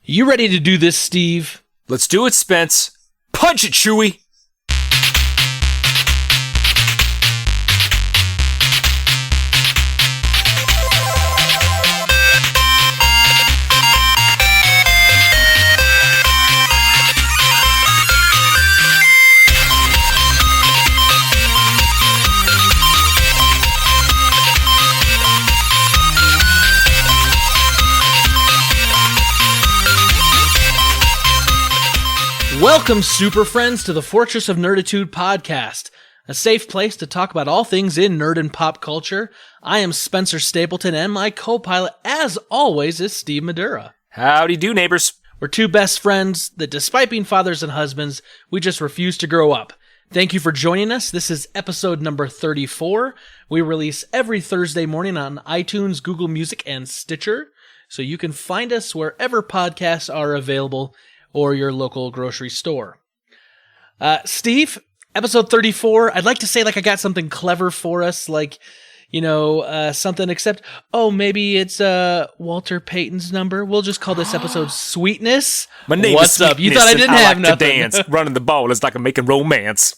You ready to do this, Steve? Let's do it, Spence. Punch it, Chewie. Welcome, super friends, to the Fortress of Nerditude podcast, a safe place to talk about all things in nerd and pop culture. I am Spencer Stapleton, and my co-pilot, as always, is Steve Madura. Howdy do, neighbors. We're two best friends that, despite being fathers and husbands, we just refuse to grow up. Thank you for joining us. This is episode number 34. We release every Thursday morning on iTunes, Google Music, and Stitcher, so you can find us wherever podcasts are available, or your local grocery store. Steve, episode 34, I'd like to say like I got something clever for us, like, something except, maybe it's Walter Payton's number. We'll just call this episode Sweetness. My name What's is up? You thought I didn't have like nothing. To dance. Running the ball is like I'm making romance.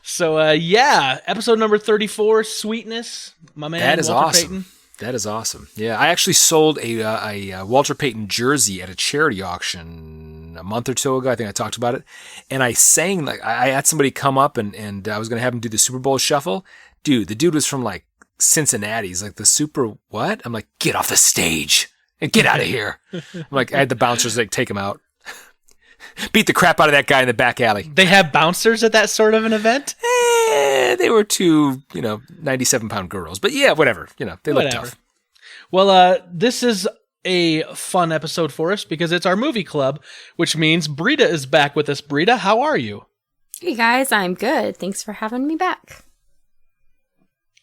So, episode number 34, Sweetness. My man, that is Walter awesome. Payton. That is awesome. Yeah, I actually sold a Walter Payton jersey at a charity auction a month or two ago. I think I talked about it. And I sang, like, I had somebody come up and I was going to have him do the Super Bowl shuffle. Dude, the dude was from like Cincinnati. He's like, the Super what? I'm like, get off the stage and get out of here. I'm like, I had the bouncers like take him out. Beat the crap out of that guy in the back alley. They have bouncers at that sort of an event? They were two, 97-pound girls. But yeah, whatever. They look tough. Well, this is a fun episode for us because it's our movie club, which means Britta is back with us. Britta, how are you? Hey guys, I'm good. Thanks for having me back.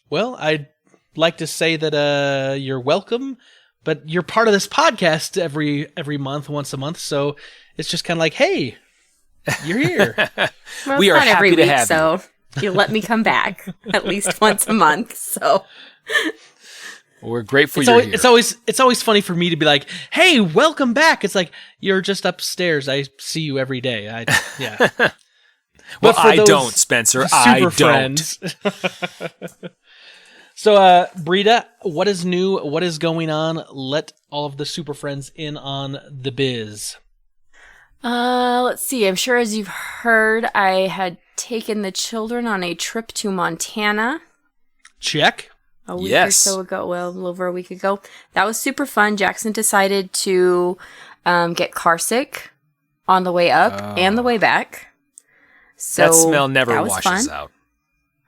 Well, I'd like to say that you're welcome, but you're part of this podcast every month, once a month, so it's just kind of like, hey, you're here. Well, we are not every happy to week, have so you let me come back at least once a month. So we're grateful you're here. It's always funny for me to be like, hey, welcome back. It's like, you're just upstairs. I see you every day. Well, I don't, Spencer. I don't. Friends. So, Britta, what is new? What is going on? Let all of the super friends in on the biz. Let's see. I'm sure as you've heard, I had taken the children on a trip to Montana. Check. A week or so ago. Well, a little over a week ago. That was super fun. Jackson decided to get car sick on the way up and the way back. So that smell never that was washes fun. out.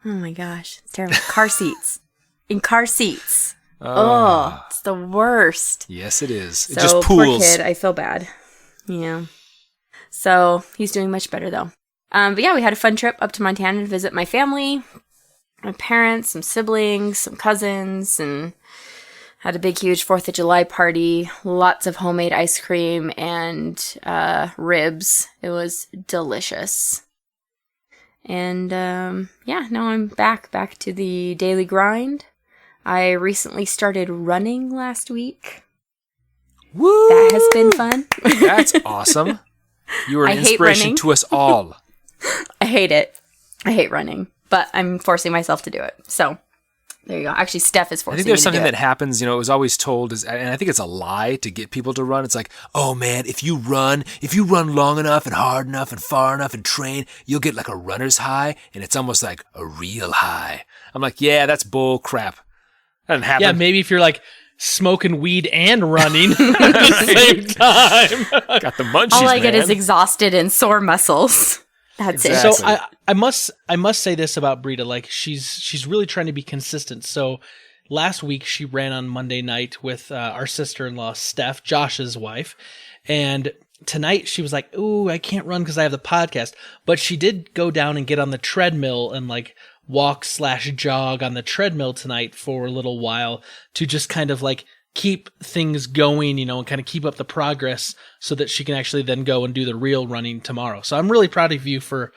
Oh my gosh. It's terrible. Car seats. In car seats. Oh, it's the worst. Yes, it is. So, it just pools. Poor kid. I feel bad. Yeah. So he's doing much better though. But yeah, we had a fun trip up to Montana to visit my family, my parents, some siblings, some cousins, and had a big, huge 4th of July party. Lots of homemade ice cream and ribs. It was delicious. And now I'm back to the daily grind. I recently started running last week. Woo! That has been fun. That's awesome. You are an inspiration to us all. I hate it. I hate running, but I'm forcing myself to do it. So there you go. Actually, Steph is forcing me to do it. I think there's something that happens, it was always told, and I think it's a lie to get people to run. It's like, oh man, if you run long enough and hard enough and far enough and train, you'll get like a runner's high, and it's almost like a real high. I'm like, yeah, that's bull crap. That doesn't happen. Yeah, maybe if you're like smoking weed and running at the same time. Got the munchies, all I get man. is exhausted and sore muscles. That's Exactly. it. So I must say this about Britta, like she's really trying to be consistent. So last week she ran on Monday night with our sister-in-law Steph, Josh's wife, and tonight she was like, "Ooh, I can't run because I have the podcast." But she did go down and get on the treadmill and like walk/jog on the treadmill tonight for a little while to just kind of like keep things going, and kind of keep up the progress so that she can actually then go and do the real running tomorrow. So I'm really proud of you for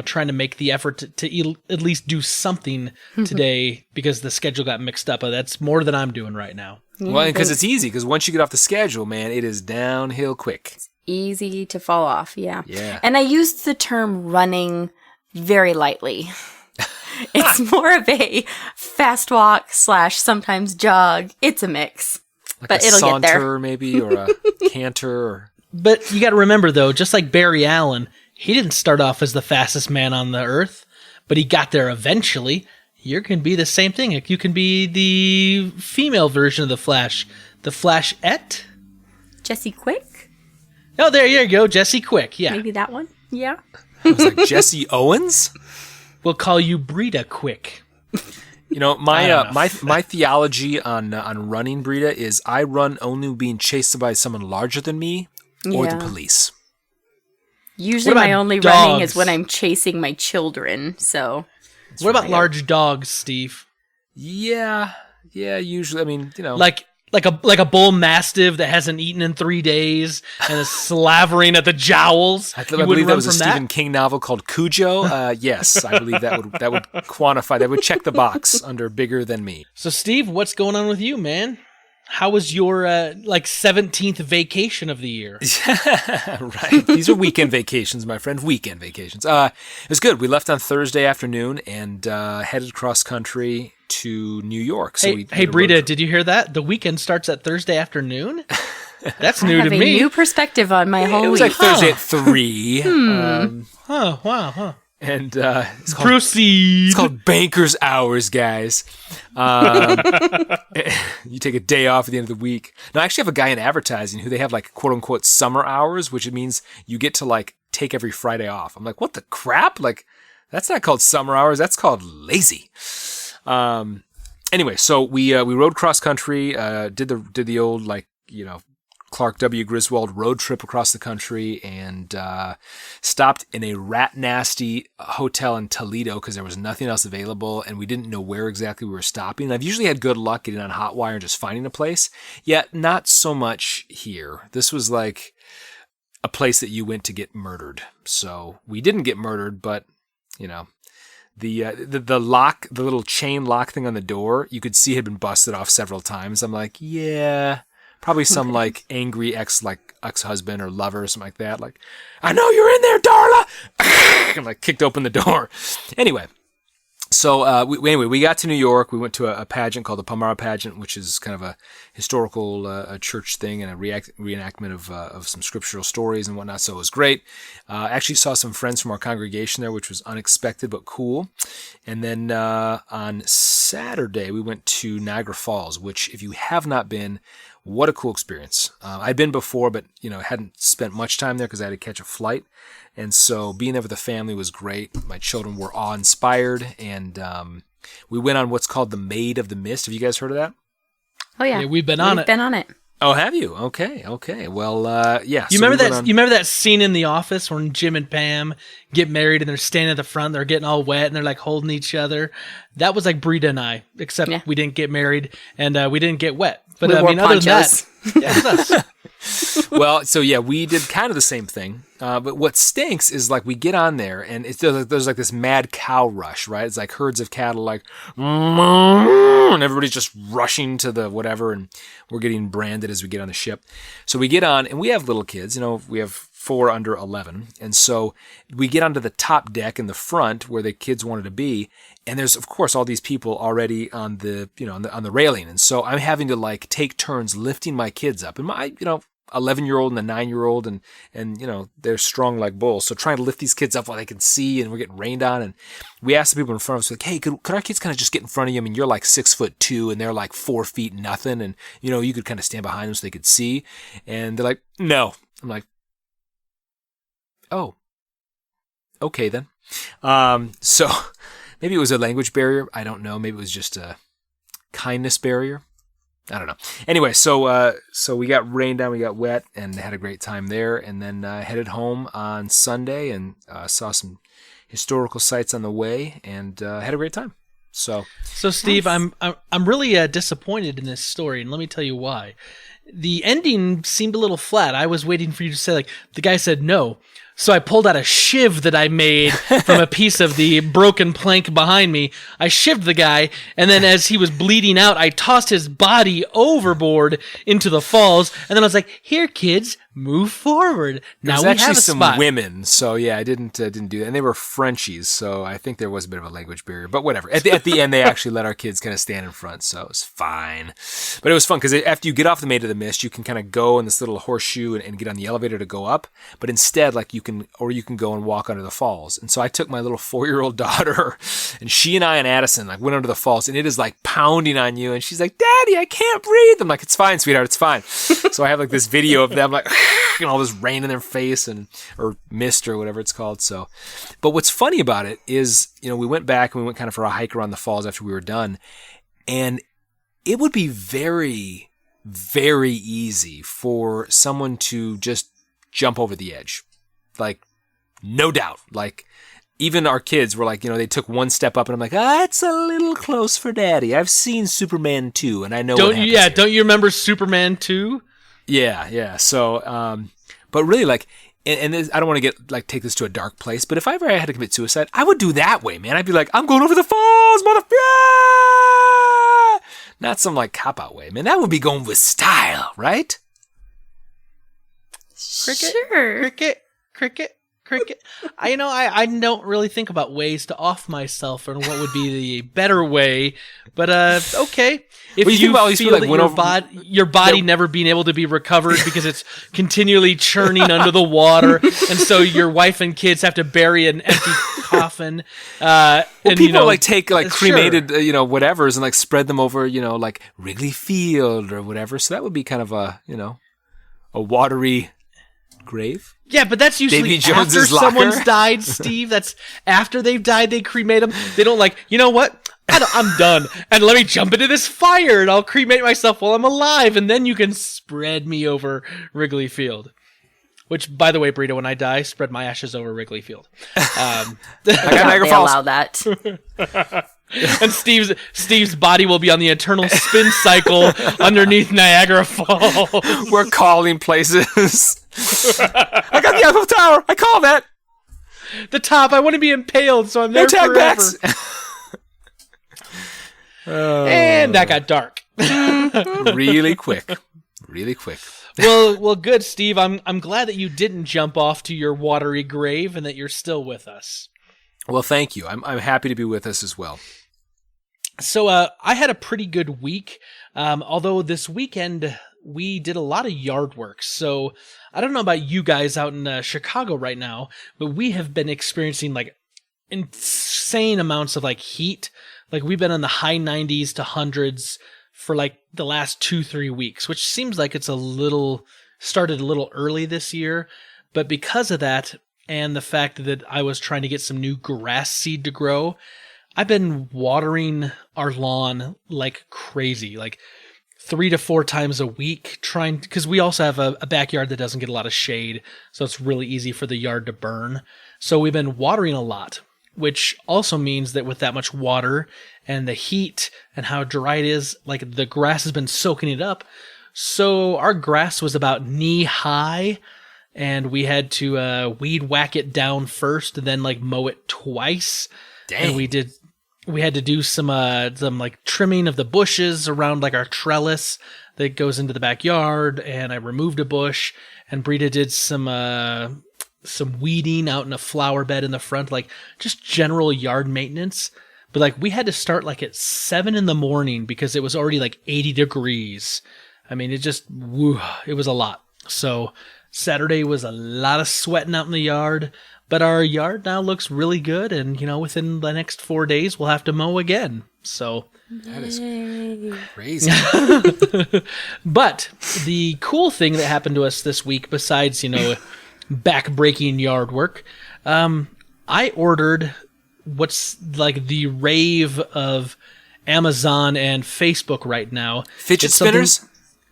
trying to make the effort to at least do something today because the schedule got mixed up. But that's more than I'm doing right now. Yeah, Well, because it's easy. Because once you get off the schedule, man, it is downhill quick. easy to fall off. Yeah. Yeah. And I used the term running very lightly. It's more of a fast walk / sometimes jog. It's a mix. Like but a it'll saunter, get there. maybe, or a canter. Or... But you got to remember, though, just like Barry Allen, he didn't start off as the fastest man on the earth, but he got there eventually. You can be the same thing. You can be the female version of the Flash. The Flashette? Jesse Quick? Oh, there you go. Jesse Quick. Yeah. Maybe that one? Yeah. It was like Jesse Owens? We'll call you Britta Quick. You know, I don't know. my theology on running, Britta, is I run only being chased by someone larger than me or the Yeah. police. Usually What my about only running is dogs? when I'm chasing my children, so... What about large dogs, Steve? Yeah, usually, I mean, you know. Like a bull mastiff that hasn't eaten in 3 days and is slavering at the jowls. I You wouldn't believe that run was a from Stephen King novel called Cujo. Yes, I believe that would quantify, that would check the box under bigger than me. So, Steve, what's going on with you, man? How was your 17th vacation of the year? Right. These are weekend vacations, my friend. Weekend vacations. It was good. We left on Thursday afternoon and headed cross country to New York. So Hey, Britta, did you hear that? The weekend starts at Thursday afternoon? That's new I have to a me. new perspective on my whole It was week. like Thursday at 3. Wow, huh. And it's called Proceed. It's called banker's hours, guys. You take a day off at the end of the week. Now, I actually have a guy in advertising who they have like quote unquote summer hours, which means you get to like take every Friday off. I'm like, what the crap? Like, that's not called summer hours. That's called lazy. Anyway, so we rode cross country, did the old, like, you know, Clark W. Griswold road trip across the country, and stopped in a rat nasty hotel in Toledo because there was nothing else available and we didn't know where exactly we were stopping. And I've usually had good luck getting on Hotwire and just finding a place, yet not so much here. This was like a place that you went to get murdered. So we didn't get murdered, but you know, the lock, the little chain lock thing on the door, you could see had been busted off several times. I'm like, yeah. Probably some like angry ex-husband or lover or something like that. Like, I know you're in there, Darla! And like kicked open the door. Anyway, so we got to New York. We went to a pageant called the Palmyra Pageant, which is kind of a historical a church thing and a reenactment of some scriptural stories and whatnot. So it was great. Actually saw some friends from our congregation there, which was unexpected but cool. And then on Saturday, we went to Niagara Falls, which if you have not been, what a cool experience. I'd been before, but you know, hadn't spent much time there because I had to catch a flight. And so being there with the family was great. My children were awe-inspired, and we went on what's called the Maid of the Mist. Have you guys heard of that? Oh, yeah. We've been on it. Oh, have you? Okay. Well, yeah. You remember that? You remember that scene in The Office when Jim and Pam get married and they're standing at the front, they're getting all wet and they're like holding each other. That was like Britta and I, except we didn't get married and we didn't get wet. But We wore other than ponchos. that, yeah, it was us. Well, so yeah, we did kind of the same thing. But what stinks is like we get on there and there's like this mad cow rush, right? It's like herds of cattle, like, and everybody's just rushing to the whatever, and we're getting branded as we get on the ship. So we get on, and we have little kids. You know, we have 4 under 11, and so we get onto the top deck in the front where the kids wanted to be. And there's, of course, all these people already on the, you know, on the railing. And so I'm having to like take turns lifting my kids up. And my, you know, 11-year-old and a 9-year-old and, you know, they're strong like bulls. So trying to lift these kids up while they can see, and we're getting rained on. And we asked the people in front of us, like, hey, could our kids kind of just get in front of you? I mean, you're like 6'2" and they're like 4 feet nothing. And, you know, you could kind of stand behind them so they could see. And they're like, no. I'm like, oh, okay then. So maybe it was a language barrier. I don't know. Maybe it was just a kindness barrier. I don't know. Anyway, so we got rained on, we got wet, and had a great time there. And then headed home on Sunday and saw some historical sites on the way, and had a great time. So Steve, nice. I'm really disappointed in this story, and let me tell you why. The ending seemed a little flat. I was waiting for you to say, like, the guy said no. So I pulled out a shiv that I made from a piece of the broken plank behind me. I shivved the guy, and then as he was bleeding out, I tossed his body overboard into the falls, and then I was like, here, kids, move forward. Now we There's actually have a some spot. women, so yeah, I didn't do that, and they were Frenchies, so I think there was a bit of a language barrier. But whatever. At the end, they actually let our kids kind of stand in front, so it was fine. But it was fun because after you get off the Maid of the Mist, you can kind of go in this little horseshoe and get on the elevator to go up. But instead, like you can go and walk under the falls. And so I took my little 4-year-old daughter, and she and I and Addison like went under the falls, and it is like pounding on you, and she's like, "Daddy, I can't breathe." I'm like, "It's fine, sweetheart, it's fine." So I have like this video of them like. And all this rain in their face or mist or whatever it's called. So, but what's funny about it is, we went back and we went kind of for a hike around the falls after we were done, and it would be very, very easy for someone to just jump over the edge. Like, no doubt. Like, even our kids were like, they took one step up, and I'm like, it's a little close for Daddy. I've seen Superman 2, and I know what happens here. Don't you remember Superman 2? Yeah. So, but really, like, and this, I don't want to get like take this to a dark place, but if I ever had to commit suicide, I would do that way, man. I'd be like, I'm going over the falls, motherfucker! Not some like cop out way, man. That would be going with style, right? Cricket, Sure. cricket. I don't really think about ways to off myself and what would be the better way, but okay. If Well, you think about all these feel people, that your body never being able to be recovered because it's continually churning under the water, and so your wife and kids have to bury an empty coffin. Well, and, people like take like sure. cremated, whatevers and like spread them over, like Wrigley Field or whatever. So that would be kind of a watery grave. Yeah, but that's usually Davy after Jones's locker. someone's died, Steve. That's after they've died, they cremate them. They don't like, you know what? I'm done. And let me jump into this fire and I'll cremate myself while I'm alive. And then you can spread me over Wrigley Field. Which, by the way, Britta, when I die, spread my ashes over Wrigley Field. I got They Niagara Falls. allow that. And Steve's body will be on the eternal spin cycle underneath Niagara Falls. We're calling places. I got the Eiffel Tower. I call that. The top. I want to be impaled, so I'm there No tag forever. backs. And that got dark. Really quick. Well, good, Steve. I'm glad that you didn't jump off to your watery grave and that you're still with us. Well, thank you. I'm happy to be with us as well. So I had a pretty good week, although this weekend we did a lot of yard work. So I don't know about you guys out in Chicago right now, but we have been experiencing like insane amounts of like heat. Like we've been in the high 90s to hundreds for like the last 2-3 weeks, which seems like it's started a little early this year. But because of that, and the fact that I was trying to get some new grass seed to grow, I've been watering our lawn like crazy, like 3 to 4 times a week, because we also have a backyard that doesn't get a lot of shade, so it's really easy for the yard to burn. So we've been watering a lot, which also means that with that much water and the heat and how dry it is, like the grass has been soaking it up. So our grass was about knee high, and we had to weed whack it down first and then like mow it twice. Dang. And we had to do some like trimming of the bushes around like our trellis that goes into the backyard, and I removed a bush, and Britta did some weeding out in a flower bed in the front, like just general yard maintenance. But like we had to start like at 7 a.m. because it was already like 80 degrees. I mean, it was a lot. So Saturday was a lot of sweating out in the yard, but our yard now looks really good. And, within the next 4 days, we'll have to mow again. So That is crazy. But the cool thing that happened to us this week, besides, back-breaking yard work, I ordered what's like the rave of Amazon and Facebook right now. Fidget spinners?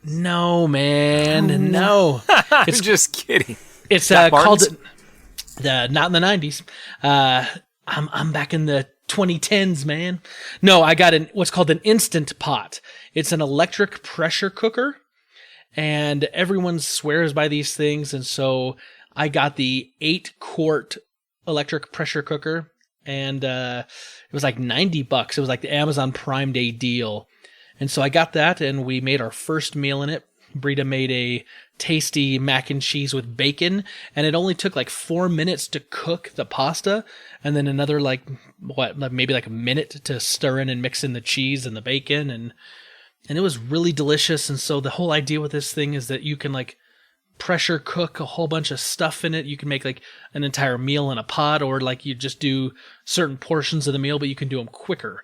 No, man, no. I'm just kidding. It's Doc called Martens? not in the 90s. I'm back in the 2010s, man. No, I got what's called an Instant Pot. It's an electric pressure cooker, and everyone swears by these things, and so I got the 8-quart electric pressure cooker, and it was like $90. It was like the Amazon Prime Day deal. And so I got that, and we made our first meal in it. Britta made a tasty mac and cheese with bacon, and it only took like 4 minutes to cook the pasta, and then another maybe like a minute to stir in and mix in the cheese and the bacon, and it was really delicious. And so the whole idea with this thing is that you can like pressure cook a whole bunch of stuff in it. You can make like an entire meal in a pot, or like you just do certain portions of the meal, but you can do them quicker.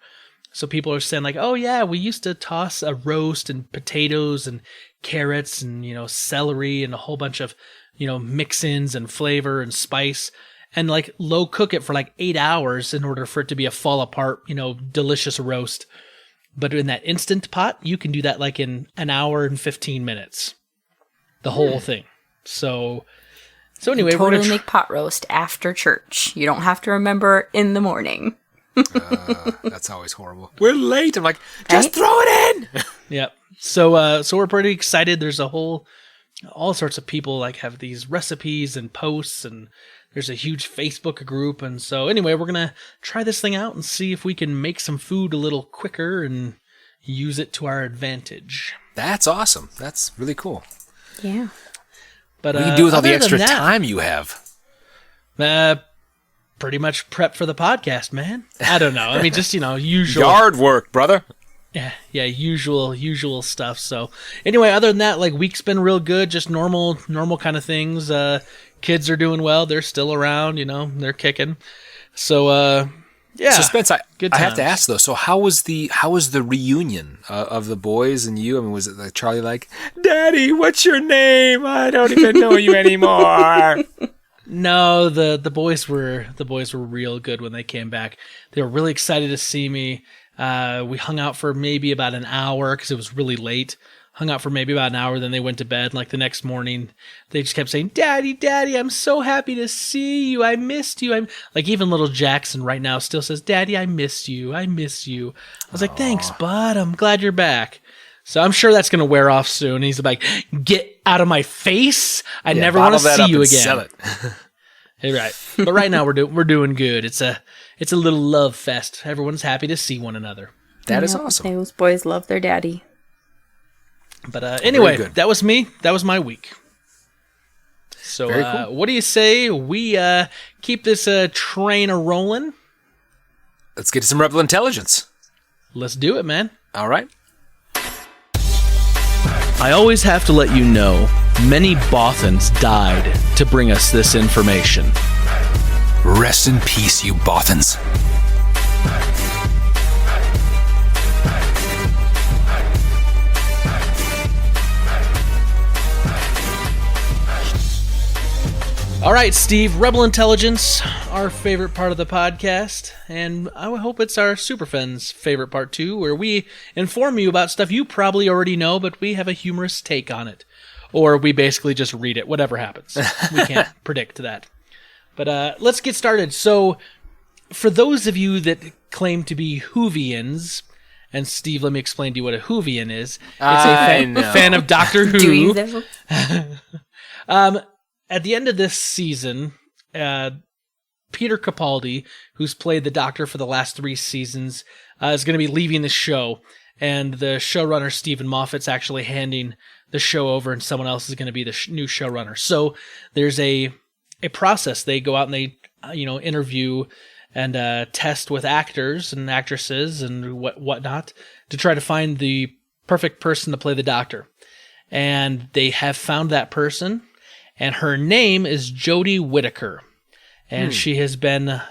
So people are saying like, oh yeah, we used to toss a roast and potatoes and carrots and, celery and a whole bunch of, mix-ins and flavor and spice, and like low cook it for like 8 hours in order for it to be a fall apart, delicious roast. But in that Instant Pot, you can do that like in an hour and 15 minutes. The whole thing. So anyway, totally we're gonna make pot roast after church. You don't have to remember in the morning. That's always horrible. We're late. I'm like, just throw it in. Yep. So we're pretty excited. There's all sorts of people like have these recipes and posts, and there's a huge Facebook group. And so anyway, we're going to try this thing out and see if we can make some food a little quicker and use it to our advantage. That's awesome. That's really cool. Yeah. But what do you do with all the extra time you have? Pretty much prep for the podcast, man. I don't know. I mean, just, usual. Yard work, brother. Yeah, usual stuff. So anyway, other than that, like week's been real good, just normal kind of things. Kids are doing well. They're still around, they're kicking. So, yeah. So Spence, I have to ask though, so how was the reunion of the boys and you? I mean, was it like Charlie like, Daddy, what's your name? I don't even know you anymore. No, the boys were real good when they came back. They were really excited to see me. We hung out for maybe about an hour because it was really late. Hung out for maybe about an hour, then they went to bed. Like the next morning, they just kept saying, Daddy, Daddy, I'm so happy to see you. I missed you. I'm like, even little Jackson right now still says, Daddy, I missed you. I miss you. I was like, thanks, bud. I'm glad you're back. So I'm sure that's going to wear off soon. He's like, get out of my face. I never want to see you again. Sell it. Hey, right. But right now we're doing good. It's a little love fest. Everyone's happy to see one another. That is awesome. Those boys love their daddy. But anyway, that was me. That was my week. So cool. What do you say we keep this train a-rolling? Let's get to some Rebel Intelligence. Let's do it, man. All right. I always have to let you know, many Bothans died to bring us this information. Rest in peace, you Bothans. All right, Steve, Rebel Intelligence, our favorite part of the podcast, and I hope it's our Superfans' favorite part too, where we inform you about stuff you probably already know, but we have a humorous take on it. Or we basically just read it, whatever happens. We can't predict that. But let's get started. So, for those of you that claim to be Whovians, and Steve, let me explain to you what a Whovian is. It's a fan of Doctor Who. Do you though? At the end of this season, Peter Capaldi, who's played the Doctor for the last 3 seasons, is going to be leaving the show. And the showrunner, Stephen Moffat's actually handing the show over, and someone else is going to be the new showrunner. So there's a process. They go out and they interview and test with actors and actresses and whatnot to try to find the perfect person to play the Doctor. And they have found that person. And her name is Jodie Whittaker, and she has been,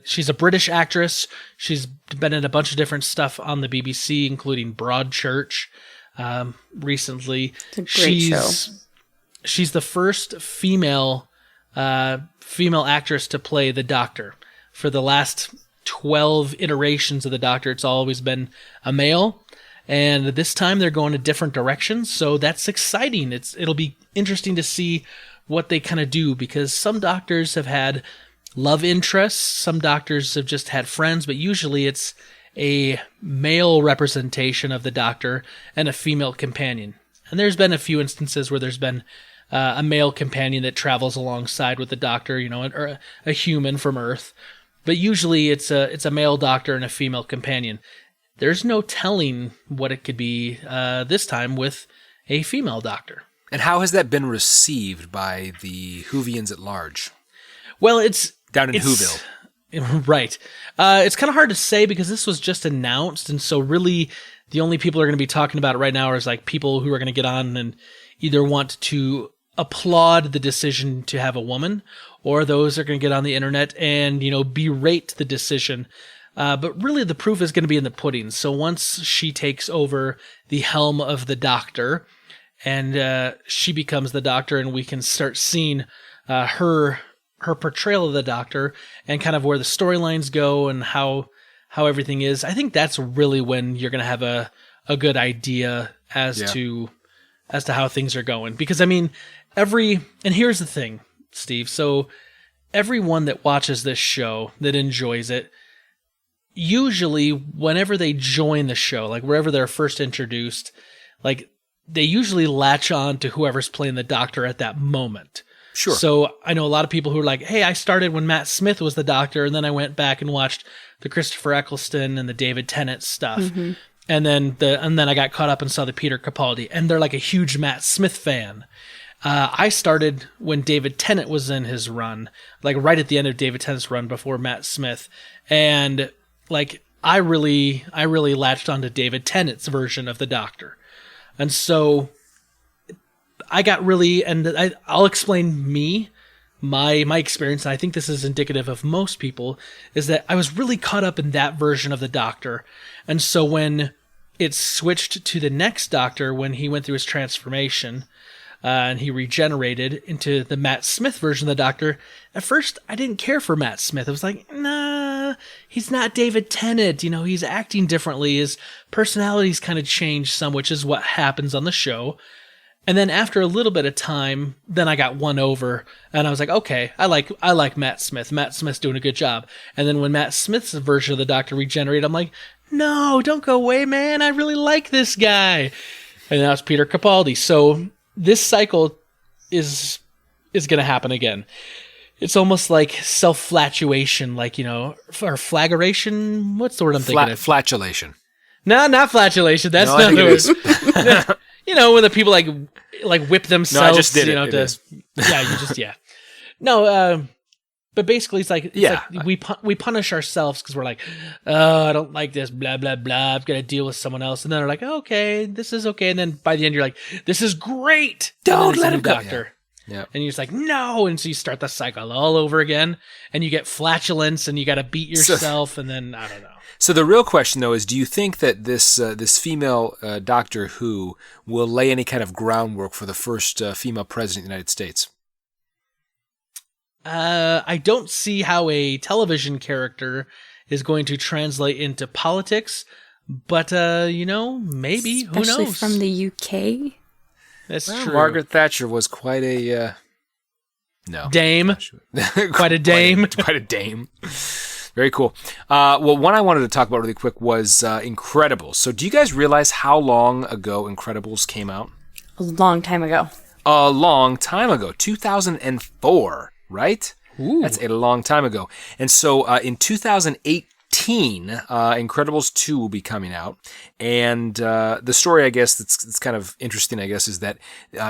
she's a British actress. She's been in a bunch of different stuff on the BBC, including Broadchurch, recently. It's a great show. She's the first female actress to play the Doctor. For the last 12 iterations of the Doctor, it's always been a male. And this time they're going a different direction, so that's exciting. It'll be interesting to see what they kind of do, because some doctors have had love interests, some doctors have just had friends, but usually it's a male representation of the Doctor and a female companion. And there's been a few instances where there's been a male companion that travels alongside with the Doctor, or a human from Earth. But usually it's a male Doctor and a female companion. There's no telling what it could be this time with a female Doctor. And how has that been received by the Whovians at large? Well, it's down in Whoville. Right. It's kind of hard to say because this was just announced, and so really the only people who are going to be talking about it right now is like people who are going to get on and either want to applaud the decision to have a woman, or those are going to get on the internet and berate the decision. But really, the proof is going to be in the pudding. So once she takes over the helm of the Doctor, and she becomes the Doctor, and we can start seeing her portrayal of the Doctor and kind of where the storylines go and how everything is. I think that's really when you're going to have a good idea as to how things are going. Because I mean, and here's the thing, Steve. So everyone that watches this show that enjoys it, usually whenever they join the show, like wherever they're first introduced, like they usually latch on to whoever's playing the Doctor at that moment. Sure. So I know a lot of people who are like, hey, I started when Matt Smith was the Doctor, and then I went back and watched the Christopher Eccleston and the David Tennant stuff. Mm-hmm. And then I got caught up and saw the Peter Capaldi, and they're like a huge Matt Smith fan. I started when David Tennant was in his run, like right at the end of David Tennant's run before Matt Smith. And like I really latched onto David Tennant's version of the Doctor. And so I got really, and I'll explain my experience, and I think this is indicative of most people, is that I was really caught up in that version of the Doctor. And so when it switched to the next Doctor, when he went through his transformation, and he regenerated into the Matt Smith version of the Doctor, at first I didn't care for Matt Smith. I was like, nah, he's not David Tennant. He's acting differently. His personality's kind of changed some, which is what happens on the show. And then after a little bit of time, then I got won over, and I was like, okay, I like Matt Smith. Matt Smith's doing a good job. And then when Matt Smith's version of the Doctor regenerated, I'm like, no, don't go away, man. I really like this guy. And now it's Peter Capaldi. So this cycle is going to happen again. It's almost like self-flatulation, like, or flagellation. What's the word I'm thinking of? Flatulation. No, not flatulation. That's no, not the word. When the people like whip themselves. No, I just did it. Yeah. No, but basically it's like we punish ourselves because we're like, oh, I don't like this, blah blah blah. I've got to deal with someone else, and then they're like, okay, this is okay, and then by the end you're like, this is great. Don't let him go. Doctor. Yeah. And you're just like, no, and so you start the cycle all over again, and you get flatulence, and you got to beat yourself, and then I don't know. So the real question, though, is do you think that this female Doctor Who will lay any kind of groundwork for the first female president of the United States? I don't see how a television character is going to translate into politics, but, maybe. Especially who knows? From the UK? That's true. Margaret Thatcher was quite a... Dame. Quite a dame. Quite a dame. Very cool. Well, one I wanted to talk about really quick was Incredibles. So do you guys realize how long ago Incredibles came out? A long time ago. A long time ago. 2004, right? Ooh. That's a long time ago. And so in 2018, Incredibles 2 will be coming out. And the story, I guess, that's kind of interesting, I guess, is that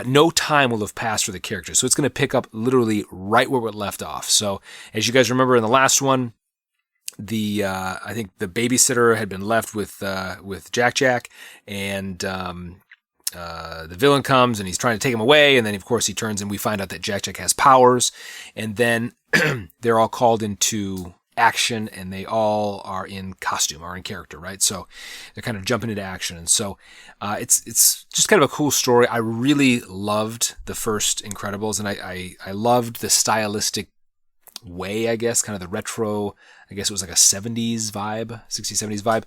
no time will have passed for the characters. So it's going to pick up literally right where it left off. So as you guys remember in the last one, I think the babysitter had been left with Jack, and the villain comes and he's trying to take him away, and then of course he turns and we find out that Jack has powers, and then they're all called into action, and they all are in costume, are in character, right? So they're kind of jumping into action, and so it's just kind of a cool story. I really loved the first Incredibles, and I loved the stylistic way, I guess, kind of the retro, I guess it was like a 70s vibe, 60s, 70s vibe,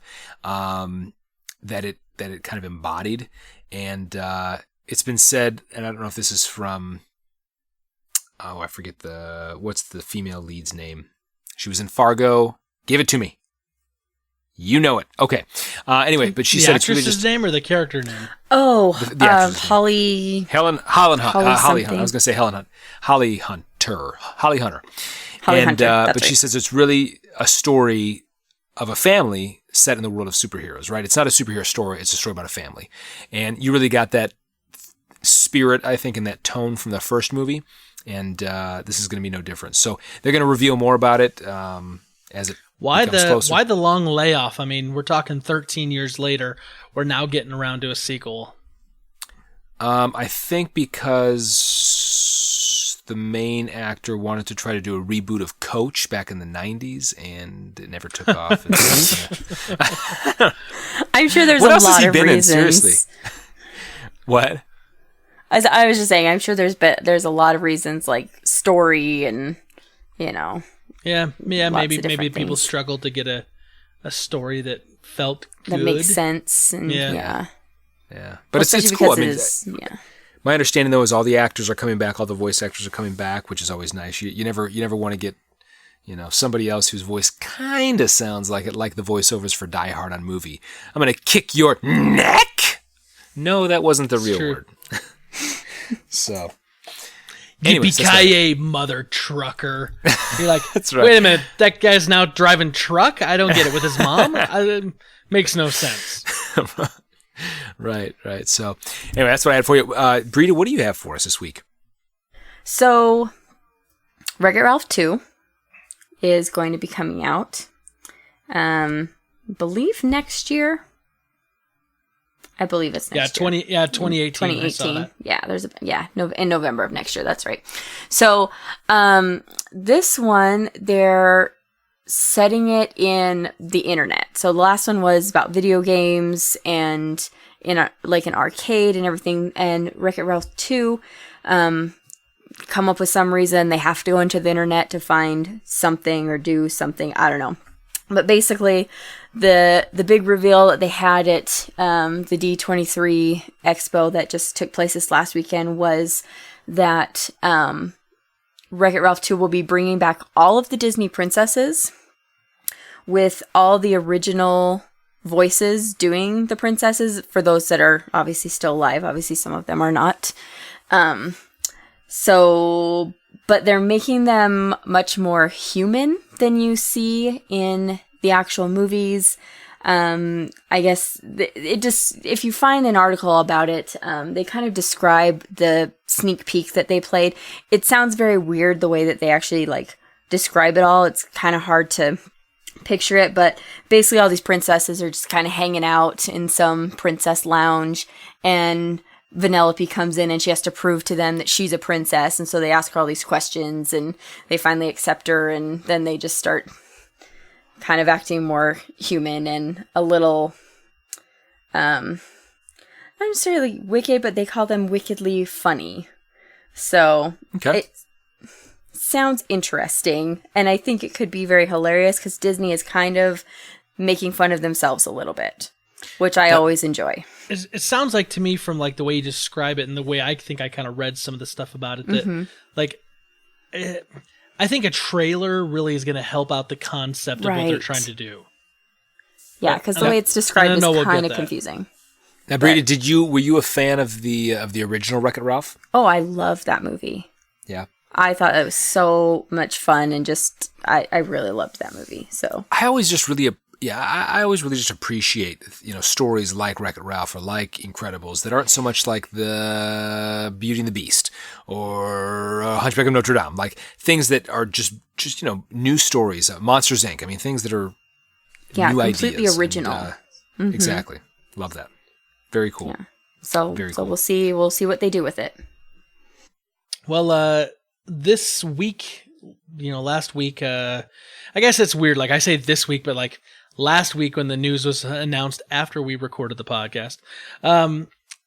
that it kind of embodied. And it's been said, and I don't know if this is from, I forget what's the female lead's name? She was in Fargo. Give it to me. You know it. Okay. Anyway, but she the said it's really actress's just name or the character name? Oh, the actress's name. Holly. Holly Hunt. I was going to say Helen Hunt. Holly Hunter. Holly Hunter. That's but right. she says it's really a story of a family set in the world of superheroes, right? It's not a superhero story. It's a story about a family. And you really got that spirit, I think, and that tone from the first movie. And this is going to be no different. So they're going to reveal more about it as it becomes closer. Why the long layoff? I mean, we're talking 13 years later. We're now getting around to a sequel. I think because the main actor wanted to try to do a reboot of Coach back in the 90s, and it never took off. I'm sure there's what a else lot has he of been reasons. in? Seriously. What? As I was just saying, I'm sure there's a lot of reasons, like story and, Yeah, lots maybe of different people things. struggled to get a story that felt good. that makes sense. And Yeah. Yeah. But Well, it's especially cool. I because mean, yeah. my understanding, though, is all the actors are coming back, all the voice actors are coming back, which is always nice. You never want to get, somebody else whose voice kind of sounds like it, like the voiceovers for Die Hard on movie. I'm going to kick your neck. No, that wasn't the real true. word. So, anyways, Yippee-ki-yay, mother trucker. You're like, That's right. wait a minute, that guy's now driving truck? I don't get it with his mom? Makes no sense. Right. So, anyway, that's what I had for you. Britta, what do you have for us this week? So, Wreck-It Ralph 2 is going to be coming out, believe next year. I believe it's next year. 2018. I saw that. Yeah, in November of next year. That's right. So, this one, they're setting it in the internet. So the last one was about video games and in an arcade and everything. And Wreck-It Ralph 2, come up with some reason they have to go into the internet to find something or do something. I don't know. But basically, the big reveal that they had at the D23 Expo that just took place this last weekend was that Wreck-It Ralph 2 will be bringing back all of the Disney princesses with all the original voices doing the princesses, for those that are obviously still alive. Obviously, some of them are not. But they're making them much more human than you see in the actual movies. I guess it just, if you find an article about it, they kind of describe the sneak peek that they played. It sounds very weird the way that they actually describe it all. It's kind of hard to picture it, but basically all these princesses are just kind of hanging out in some princess lounge, and Vanellope comes in and she has to prove to them that she's a princess, and so they ask her all these questions and they finally accept her, and then they just start kind of acting more human and a little not necessarily wicked, but they call them wickedly funny. So Okay. it sounds interesting, and I think it could be very hilarious because Disney is kind of making fun of themselves a little bit, which I always enjoy. It sounds like to me, from the way you describe it and the way I think I kind of read some of the stuff about it, that I think a trailer really is going to help out the concept of what they're Right. trying to do. Yeah, because the way it's described I is know we'll kind get of that. confusing. Now, Britta, were you a fan of the original Wreck-It Ralph? Oh, I love that movie. Yeah. I thought it was so much fun, and just I really loved that movie. So I always just really, I always really just appreciate, stories like Wreck-It Ralph or like Incredibles that aren't so much like the Beauty and the Beast or Hunchback of Notre Dame, like things that are just new stories, Monsters Inc. I mean, things that are new completely ideas. original. And, Exactly. Love that. Very cool. Yeah. So Very cool. we'll see what they do with it. Well, this week, last week, I guess it's weird. I say this week, but last week when the news was announced after we recorded the podcast,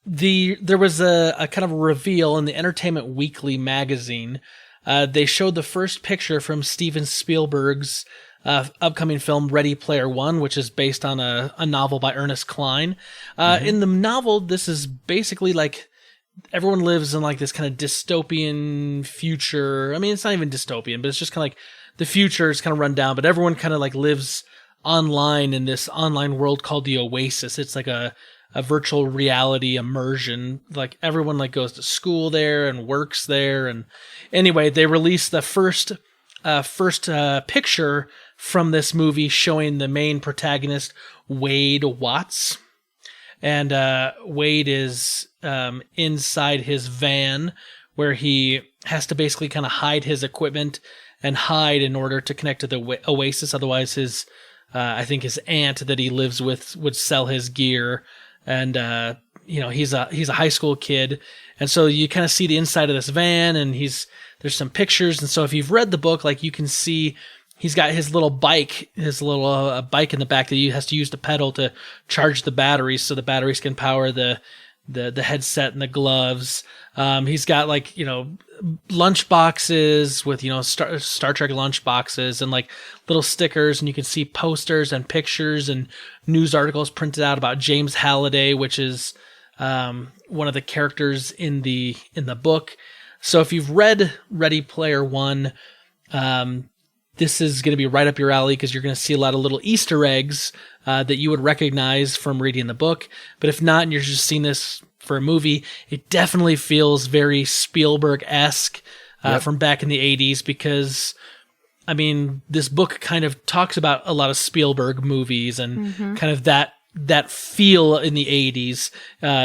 there was a kind of reveal in the Entertainment Weekly magazine. They showed the first picture from Steven Spielberg's upcoming film Ready Player One, which is based on a novel by Ernest Cline. In the novel, this is basically everyone lives in this kind of dystopian future. I mean, it's not even dystopian, but it's just kind of the future is kind of run down, but everyone kind of lives online in this online world called the Oasis. It's like a virtual reality immersion. Like everyone like goes to school there and works there. And anyway, they released the first picture from this movie showing the main protagonist, Wade Watts. And Wade is inside his van where he has to basically kind of hide his equipment and hide in order to connect to the Oasis. Otherwise, his I think his aunt that he lives with would sell his gear. And he's a high school kid, and so you kind of see the inside of this van, and there's some pictures. And so if you've read the book, like you can see he's got his little bike, bike in the back that he has to use to pedal to charge the batteries, so the batteries can power the headset and the gloves. He's got like, lunch boxes with, Star Trek lunch boxes and like little stickers, and you can see posters and pictures and news articles printed out about James Halliday, which is one of the characters in the book. So if you've read Ready Player One, this is going to be right up your alley because you're going to see a lot of little Easter eggs that you would recognize from reading the book. But if not, and you're just seeing this for a movie, it definitely feels very Spielberg-esque from back in the 80s because, I mean, this book kind of talks about a lot of Spielberg movies and kind of that feel in the 80s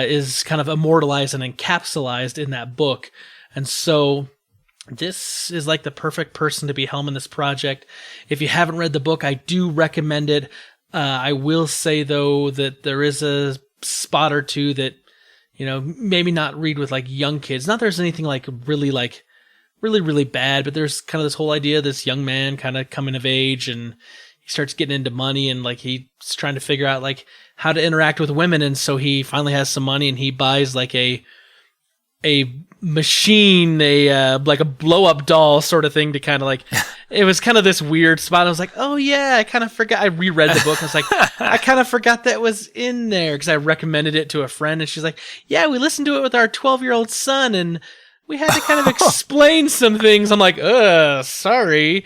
is kind of immortalized and encapsulated in that book. And so this is like the perfect person to be helming this project. If you haven't read the book, I do recommend it. I will say, though, that there is a spot or two that, maybe not read with like young kids. Not there's anything like really bad, but there's kind of this whole idea of this young man kind of coming of age, and he starts getting into money, and like he's trying to figure out like how to interact with women. And so he finally has some money, and he buys like a machine, like a blow up doll sort of thing to kind of like, it was kind of this weird spot. I was like, oh yeah, I kind of forgot. I reread the book. I was like, I kind of forgot that was in there because I recommended it to a friend, and she's like, yeah, we listened to it with our 12-year-old son, and we had to kind of explain some things. I'm like, sorry.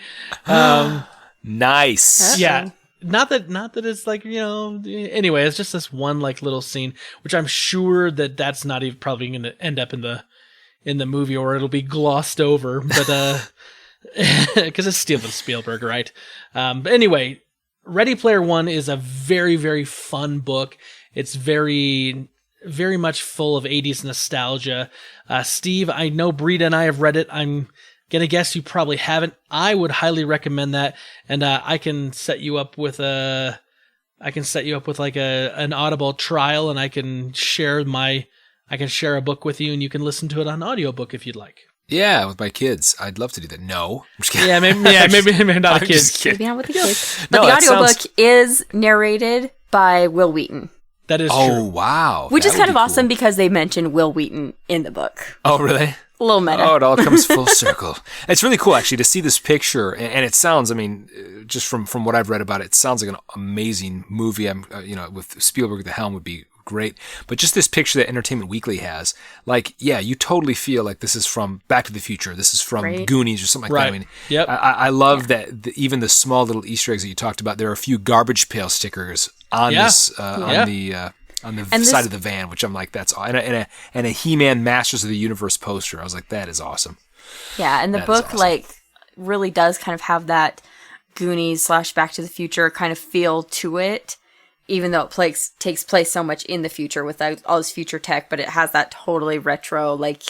Nice. Yeah. Not that it's like, anyway, it's just this one like little scene, which I'm sure that's not even probably going to end up in the movie, or it'll be glossed over, but because it's Steven Spielberg, right? But anyway, Ready Player One is a very, very fun book. It's very, very much full of 80s nostalgia. Steve, I know Britta and I have read it. I'm gonna guess you probably haven't. I would highly recommend that, and I can set you up with an Audible trial, and I can share a book with you, and you can listen to it on audiobook if you'd like. Yeah, with my kids. I'd love to do that. No. I'm just kidding. Yeah, maybe not a kid. Maybe not with the kids. But the audiobook is narrated by Will Wheaton. That is true. Oh, wow. Which is kind of awesome because they mention Will Wheaton in the book. Oh, really? A little meta. Oh, it all comes full circle. It's really cool, actually, to see this picture. And it sounds, just from what I've read about it, it sounds like an amazing movie. With Spielberg at the helm would be great. But just this picture that Entertainment Weekly has, like, yeah, you totally feel like this is from Back to the Future. This is from Goonies or something like that. I mean, yep. I love that even the small little Easter eggs that you talked about, there are a few garbage pail stickers on this, on the side of the van, which I'm like, that's awesome. And a He-Man Masters of the Universe poster. I was like, that is awesome. Yeah, and the book awesome. Really does kind of have that Goonies / Back to the Future kind of feel to it, even though it takes place so much in the future with all this future tech, but it has that totally retro, like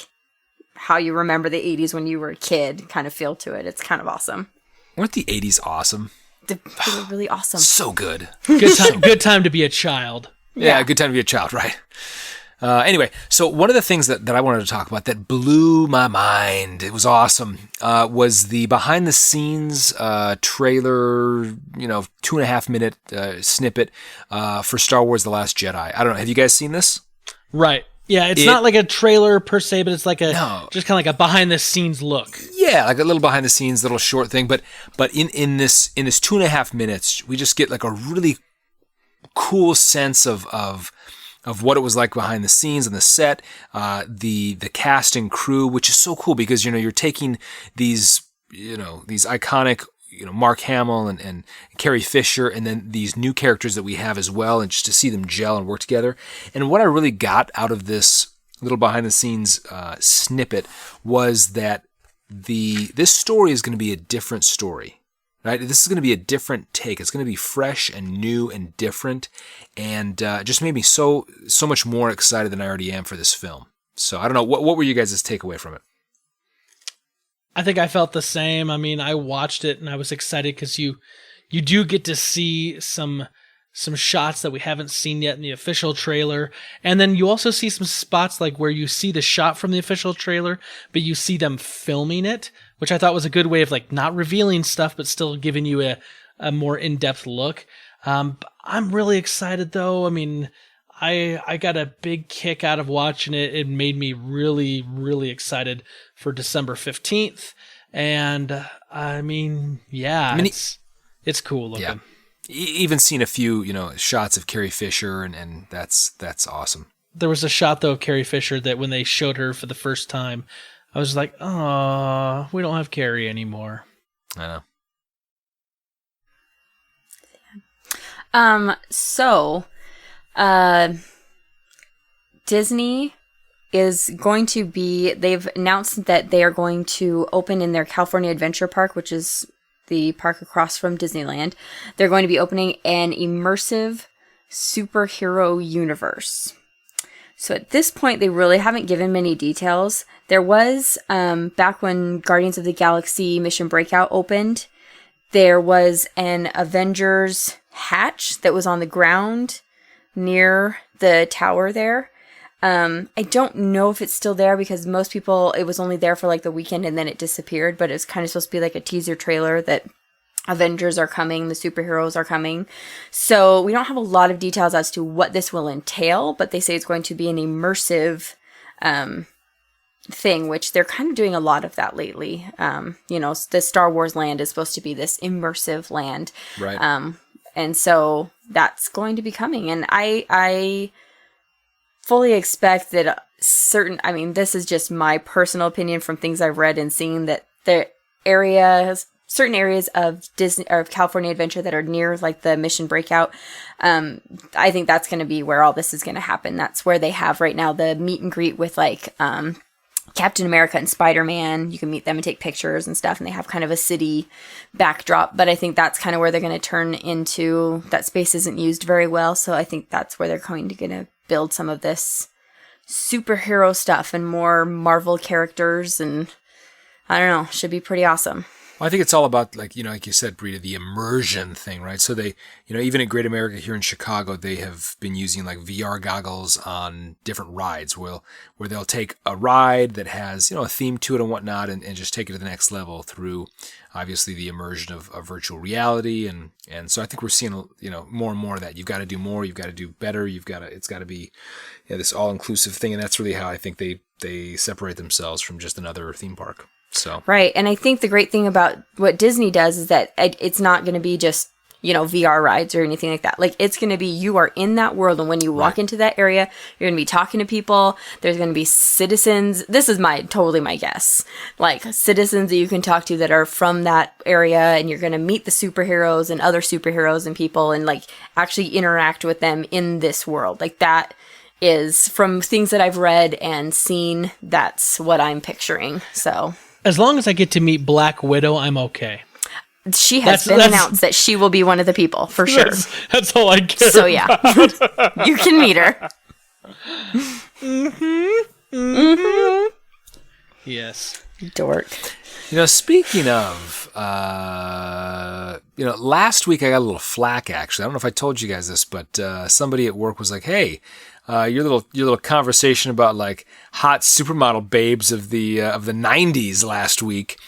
how you remember the 80s when you were a kid kind of feel to it. It's kind of awesome. Weren't the 80s awesome? They were really awesome. So good. Good time to be a child. Yeah, good time to be a child, right? Anyway, so one of the things that I wanted to talk about that blew my mind, it was awesome, was the behind-the-scenes trailer, 2.5 minute snippet for Star Wars The Last Jedi. I don't know, have you guys seen this? Right. Yeah, it's not like a trailer per se, but it's like just kind of like a behind-the-scenes look. Yeah, like a little behind-the-scenes, little short thing, but in this 2.5 minutes, we just get like a really cool sense of what it was like behind the scenes and the set, the cast and crew, which is so cool because you're taking these iconic Mark Hamill and Carrie Fisher, and then these new characters that we have as well, and just to see them gel and work together. And what I really got out of this little behind the scenes snippet was that this story is going to be a different story, right? This is going to be a different take. It's going to be fresh and new and different, and just made me so much more excited than I already am for this film. So I don't know, what were you guys' takeaway from it? I think I felt the same. I mean, I watched it and I was excited because you do get to see some shots that we haven't seen yet in the official trailer. And then you also see some spots like where you see the shot from the official trailer, but you see them filming it, which I thought was a good way of like not revealing stuff, but still giving you a more in-depth look. I'm really excited though. I mean, I got a big kick out of watching it. It made me really, really excited for December 15th. And I mean, yeah, it's cool looking. Yeah. Even seen a few, shots of Carrie Fisher, and that's awesome. There was a shot though of Carrie Fisher that when they showed her for the first time, I was like, oh, we don't have Carrie anymore. I know. So Disney is going to they've announced that they are going to open in their California Adventure Park, which is the park across from Disneyland. They're going to be opening an immersive superhero universe. So at this point, they really haven't given many details. There was, back when Guardians of the Galaxy Mission Breakout opened, there was an Avengers hatch that was on the ground near the tower there. I don't know if it's still there because most people, it was only there for like the weekend and then it disappeared, but it's kind of supposed to be like a teaser trailer that Avengers are coming, the superheroes are coming. So we don't have a lot of details as to what this will entail, but they say it's going to be an immersive thing, which they're kind of doing a lot of that lately. The Star Wars land is supposed to be this immersive land. Right. And so that's going to be coming. And I fully expect that this is just my personal opinion from things I've read and seen, that certain areas of Disney or of California Adventure that are near like the Mission Breakout, I think that's going to be where all this is going to happen. That's where they have right now the meet and greet with like Captain America and Spider-Man. You can meet them and take pictures and stuff, and they have kind of a city backdrop. But I think that's kind of where they're going to turn into. That space isn't used very well, so I think that's where they're going to build some of this superhero stuff and more Marvel characters, and I don't know, should be pretty awesome. Well, I think it's all about, like you said, Britta, the immersion thing, right? So they, even at Great America here in Chicago, they have been using like VR goggles on different rides where they'll take a ride that has, a theme to it and whatnot, and just take it to the next level through, obviously, the immersion of virtual reality. And so I think we're seeing, more and more of that. You've got to do more. You've got to do better. It's got to be this all-inclusive thing. And that's really how I think they separate themselves from just another theme park. So right, and I think the great thing about what Disney does is that it's not going to be just VR rides or anything like that. Like, it's going to be, you are in that world, and when you walk into that area, you're going to be talking to people. There's going to be citizens. This is totally my guess. Like, citizens that you can talk to that are from that area, and you're going to meet the superheroes and other superheroes and people, and like actually interact with them in this world. Like, that is, from things that I've read and seen, that's what I'm picturing. So as long as I get to meet Black Widow, I'm okay. She has been announced that she will be one of the people, for sure. That's all I care So, yeah. You can meet her. Yes. Dork. Speaking of, last week I got a little flack, actually. I don't know if I told you guys this, but somebody at work was like, hey, your little conversation about like hot supermodel babes of the 90s last week,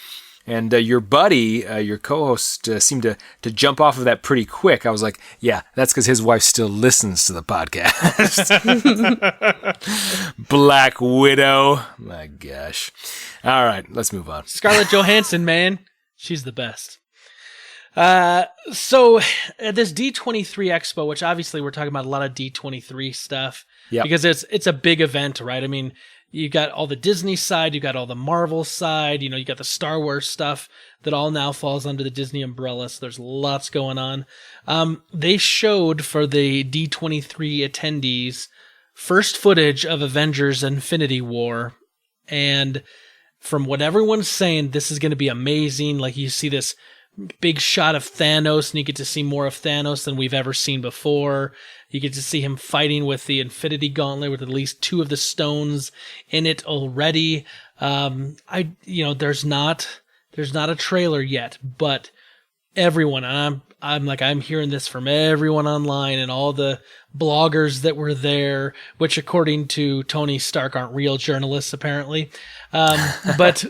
and your buddy, your co-host, seemed to jump off of that pretty quick. I was like, yeah, that's because his wife still listens to the podcast. Black Widow. My gosh. All right, let's move on. Scarlett Johansson, man, she's the best. So at this D23 Expo, which obviously we're talking about a lot of D23 stuff, yep, because it's a big event, right? I mean, you got all the Disney side, you got all the Marvel side, you got the Star Wars stuff that all now falls under the Disney umbrella. So there's lots going on. They showed for the D23 attendees first footage of Avengers Infinity War. And from what everyone's saying, this is going to be amazing. Like, you see this big shot of Thanos, and you get to see more of Thanos than we've ever seen before. You get to see him fighting with the Infinity Gauntlet with at least 2 of the stones in it already. There's not a trailer yet, but everyone, I'm hearing this from everyone online and all the bloggers that were there, which according to Tony Stark aren't real journalists apparently. But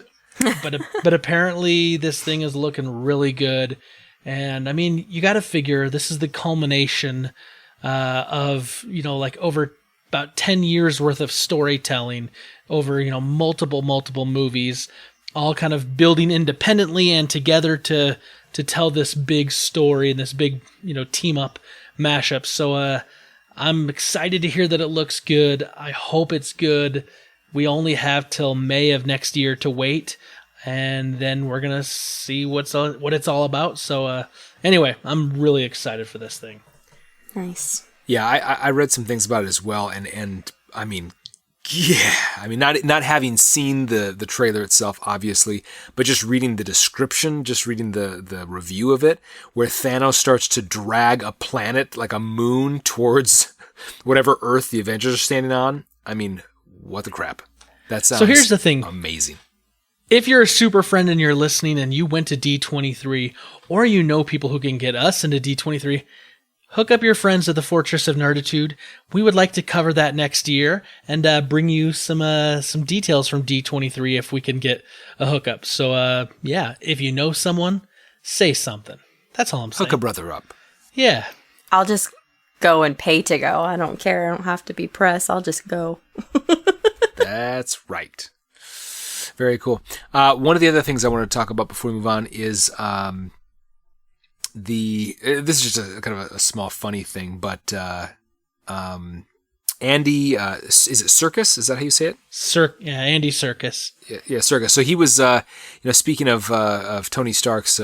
apparently this thing is looking really good. And I mean, you got to figure this is the culmination of, over about 10 years worth of storytelling over, multiple movies, all kind of building independently and together to tell this big story and this big, team up mashup. So, I'm excited to hear that it looks good. I hope it's good. We only have till May of next year to wait, and then we're going to see what it's all about. So, anyway, I'm really excited for this thing. Nice. Yeah, I read some things about it as well, and I mean, yeah, I mean, not having seen the trailer itself, obviously, but just reading the description, just reading the review of it, where Thanos starts to drag a planet, like a moon, towards whatever Earth the Avengers are standing on. I mean, what the crap? That sounds so here's the thing. Amazing. If you're a super friend and you're listening and you went to D23, or people who can get us into D23, hook up your friends at the Fortress of Nerditude. We would like to cover that next year and bring you some details from D23 if we can get a hookup. So, if you know someone, say something. That's all I'm saying. Hook a brother up. Yeah. I'll just go and pay to go. I don't care. I don't have to be press. I'll just go. That's right. Very cool. One of the other things I want to talk about before we move on is... this is just a kind of a small funny thing, but Andy, is it Serkis? Is that how you say it? Andy Serkis. Yeah, Serkis. So he was, speaking of Tony Stark's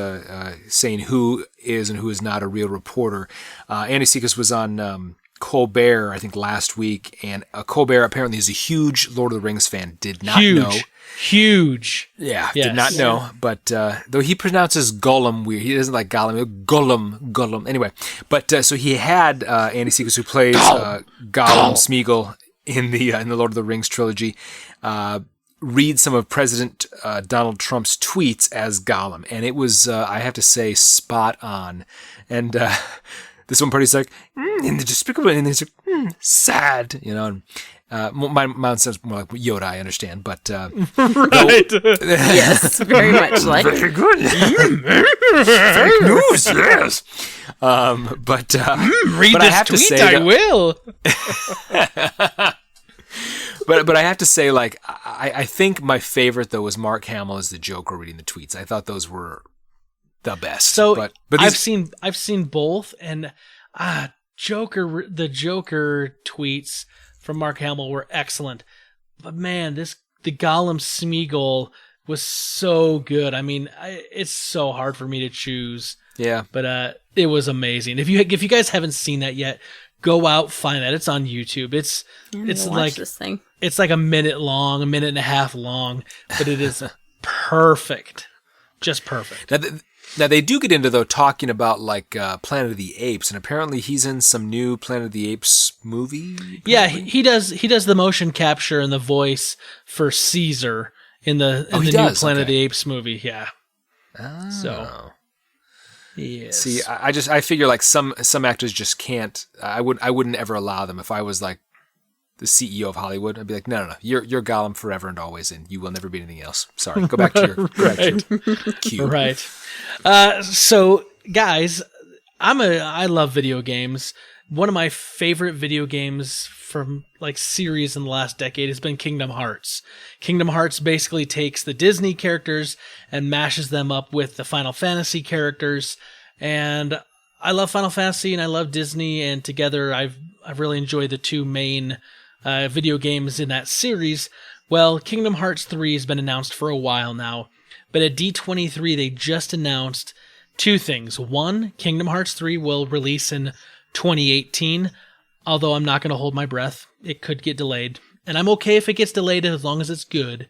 saying who is and who is not a real reporter. Andy Serkis was on Colbert, I think, last week, and Colbert apparently is a huge Lord of the Rings fan. Did not know. Huge. Yeah, yes. Did not know. But though he pronounces Gollum weird, he doesn't like Gollum. Gollum. Anyway, but so he had Andy Serkis, who plays Gollum Smeagol in the Lord of the Rings trilogy, read some of President Donald Trump's tweets as Gollum, and it was, I have to say, spot on. And this one party's like, and the despicable, and he's like, sad, And, mine sounds more like Yoda, I understand, but right. Yes, very much like. Very good. Fake news, yes. But read but this I have tweet, to say, I will. But I have to say, like, I think my favorite though was Mark Hamill as the Joker reading the tweets. I thought those were the best. So but I've seen both, and the Joker tweets from Mark Hamill were excellent. But man, the Gollum Smeagol was so good. I mean, it's so hard for me to choose. Yeah. But it was amazing. If you guys haven't seen that yet, go out, find that. It's on YouTube. It's like this thing. It's like a minute long, a minute and a half long, but it is perfect. Just perfect. Now they do get into, though, talking about like Planet of the Apes, and apparently he's in some new Planet of the Apes movie. Apparently. Yeah, he does the motion capture and the voice for Caesar in the new Planet of the Apes movie. Yeah. Oh. So. Yes. See, I figure like some actors just can't. I wouldn't ever allow them if I was like the CEO of Hollywood. I'd be like, no, you're Gollum forever and always, and you will never be anything else. Sorry, go back to your cue. Right. So guys, I love video games. One of my favorite video games from like series in the last decade has been Kingdom Hearts. Kingdom Hearts basically takes the Disney characters and mashes them up with the Final Fantasy characters. And I love Final Fantasy and I love Disney, and together I've really enjoyed the two main video games in that series. Well, Kingdom Hearts 3 has been announced for a while now, but at D23 they just announced two things. One, Kingdom Hearts 3 will release in 2018, although I'm not going to hold my breath. It could get delayed, and I'm okay if it gets delayed as long as it's good.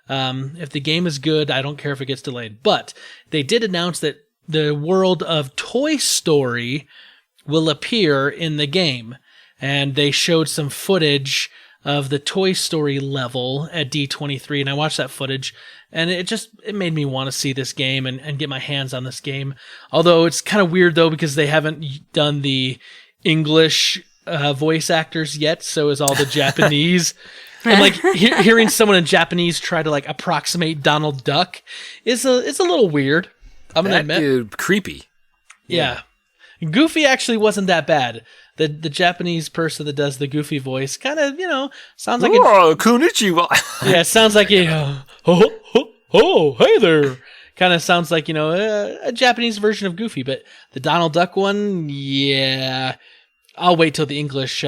If the game is good, I don't care if it gets delayed. But they did announce that the world of Toy Story will appear in the game, and they showed some footage of the Toy Story level at D23, and I watched that footage, and it made me want to see this game and get my hands on this game. Although it's kind of weird, though, because they haven't done the English voice actors yet, so is all the Japanese. And like hearing someone in Japanese try to like approximate Donald Duck is a little weird. I'm gonna admit, dude, creepy. Yeah. Goofy actually wasn't that bad. The Japanese person that does the Goofy voice kind of, sounds like konnichiwa. Yeah, it sounds like hey there. Kind of sounds like, a Japanese version of Goofy, but the Donald Duck one, yeah. I'll wait till the English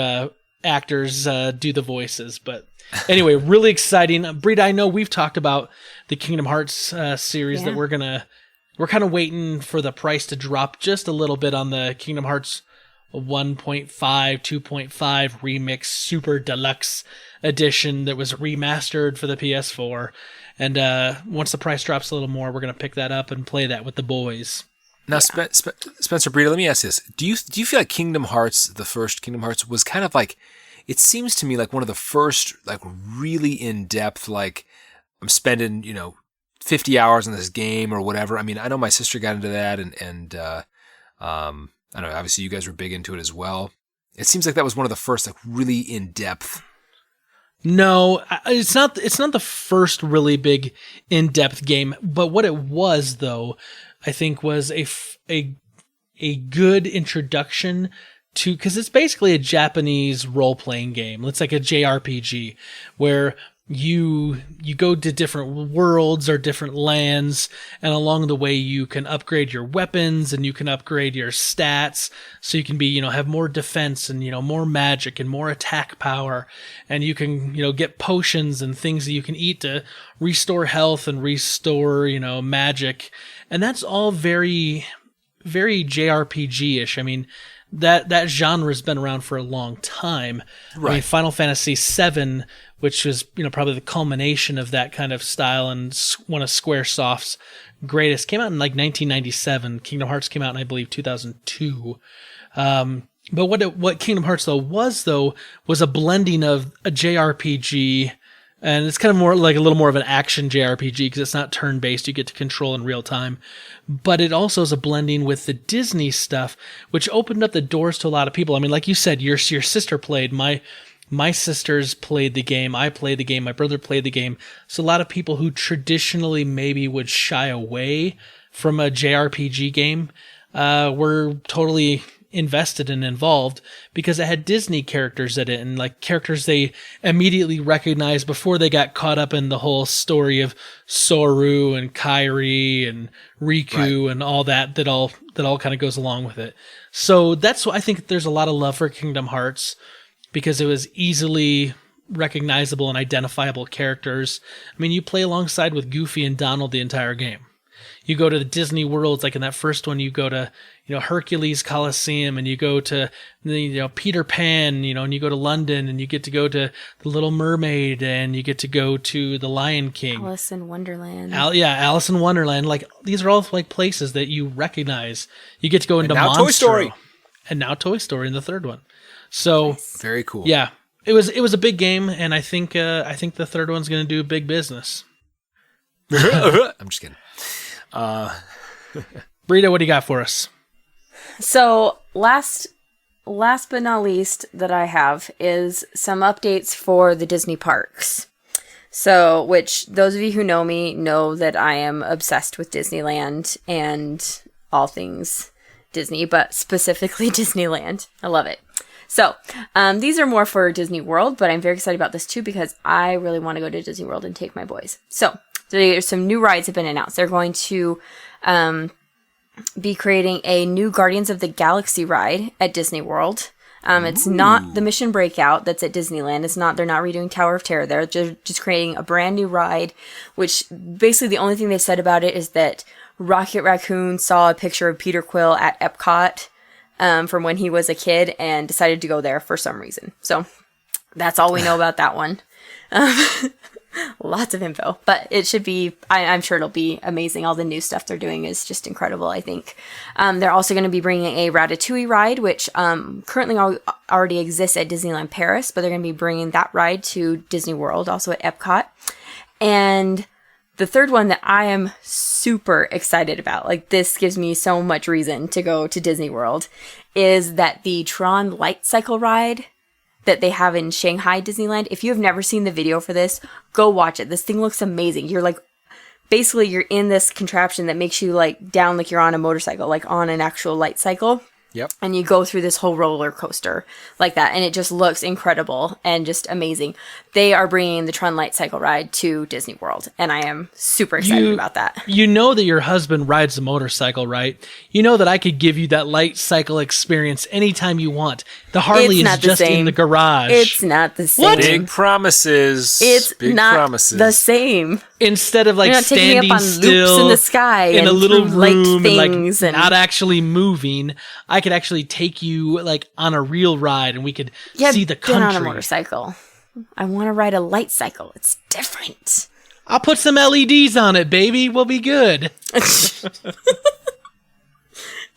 actors do the voices, but anyway, really exciting. Britta, I know we've talked about the Kingdom Hearts series that we're kind of waiting for the price to drop just a little bit on the Kingdom Hearts 1.5, 2.5 Remix Super Deluxe Edition that was remastered for the PS4. And once the price drops a little more, we're going to pick that up and play that with the boys. Now, Spencer, Britta, let me ask this. Do you feel like Kingdom Hearts, the first Kingdom Hearts, was kind of like, it seems to me like one of the first, like, really in-depth, like, I'm spending, 50 hours on this game or whatever. I mean, I know my sister got into that, and I know, obviously you guys were big into it as well. It seems like that was one of the first, like, really in-depth. No, it's not the first really big in-depth game, but what it was, though, I think was a good introduction to, because it's basically a Japanese role-playing game. It's like a JRPG where you go to different worlds or different lands, and along the way you can upgrade your weapons and you can upgrade your stats so you can be, have more defense and, more magic and more attack power, and you can, get potions and things that you can eat to restore health and restore, magic. And that's all very, very JRPG-ish. I mean, that genre has been around for a long time. Right. I mean, Final Fantasy VII, which was, probably the culmination of that kind of style and one of Squaresoft's greatest, came out in like 1997. Kingdom Hearts came out in, I believe, 2002. But what Kingdom Hearts was a blending of a JRPG, and it's kind of more like a little more of an action JRPG because it's not turn-based. You get to control in real time. But it also is a blending with the Disney stuff, which opened up the doors to a lot of people. I mean, like you said, your sister played. My sisters played the game. I played the game. My brother played the game. So a lot of people who traditionally maybe would shy away from a JRPG game were totally invested and involved because it had Disney characters in it, and like characters they immediately recognized before they got caught up in the whole story of Soru and Kairi and Riku and all that all kind of goes along with it. So that's why I think there's a lot of love for Kingdom Hearts, because it was easily recognizable and identifiable characters. I mean, you play alongside with Goofy and Donald the entire game. You go to the Disney worlds, like in that first one, you go to, Hercules Coliseum, and you go to, Peter Pan, and you go to London, and you get to go to the Little Mermaid, and you get to go to the Lion King. Alice in Wonderland. Alice in Wonderland. Like, these are all like places that you recognize. You get to go into Monstro. Toy Story. And now Toy Story in the third one. So nice. Very cool. Yeah, it was a big game, and I think the third one's going to do big business. I'm just kidding. Britta, what do you got for us? So last but not least that I have is some updates for the Disney parks. So, which those of you who know me know that I am obsessed with Disneyland and all things Disney, but specifically Disneyland. I love it. So, these are more for Disney World, but I'm very excited about this too because I really want to go to Disney World and take my boys. So there's some new rides have been announced. They're going to be creating a new Guardians of the Galaxy ride at Disney World. It's not the Mission Breakout that's at Disneyland. They're not redoing Tower of Terror there. They're just creating a brand new ride, which basically the only thing they've said about it is that Rocket Raccoon saw a picture of Peter Quill at Epcot from when he was a kid and decided to go there for some reason. So that's all we know about that one. Lots of info, but it should be, I'm sure it'll be amazing. All the new stuff they're doing is just incredible, I think. They're also going to be bringing a Ratatouille ride, which currently already exists at Disneyland Paris, but they're going to be bringing that ride to Disney World, also at Epcot. And the third one that I am super excited about, like this gives me so much reason to go to Disney World, is that the Tron Light Cycle ride that they have in Shanghai Disneyland. If you have never seen the video for this, go watch it. This thing looks amazing. You're like, basically you're in this contraption that makes you like down like you're on a motorcycle, like on an actual light cycle. Yep. And you go through this whole roller coaster like that. And it just looks incredible and just amazing. They are bringing the Tron Light Cycle ride to Disney World. And I am super excited about that. You know that your husband rides a motorcycle, right? You know that I could give you that light cycle experience anytime you want. The Harley is just in the garage. It's not the same. What? Big promises. It's Big not promises. the same. Instead of like You're not taking standing me up on still loops in the sky in and a little through light room things and like and not actually moving, I could actually take you like on a real ride and we could see the country. Get on a motorcycle. I want to ride a light cycle. It's different. I'll put some LEDs on it, baby. We'll be good.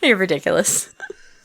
You're ridiculous.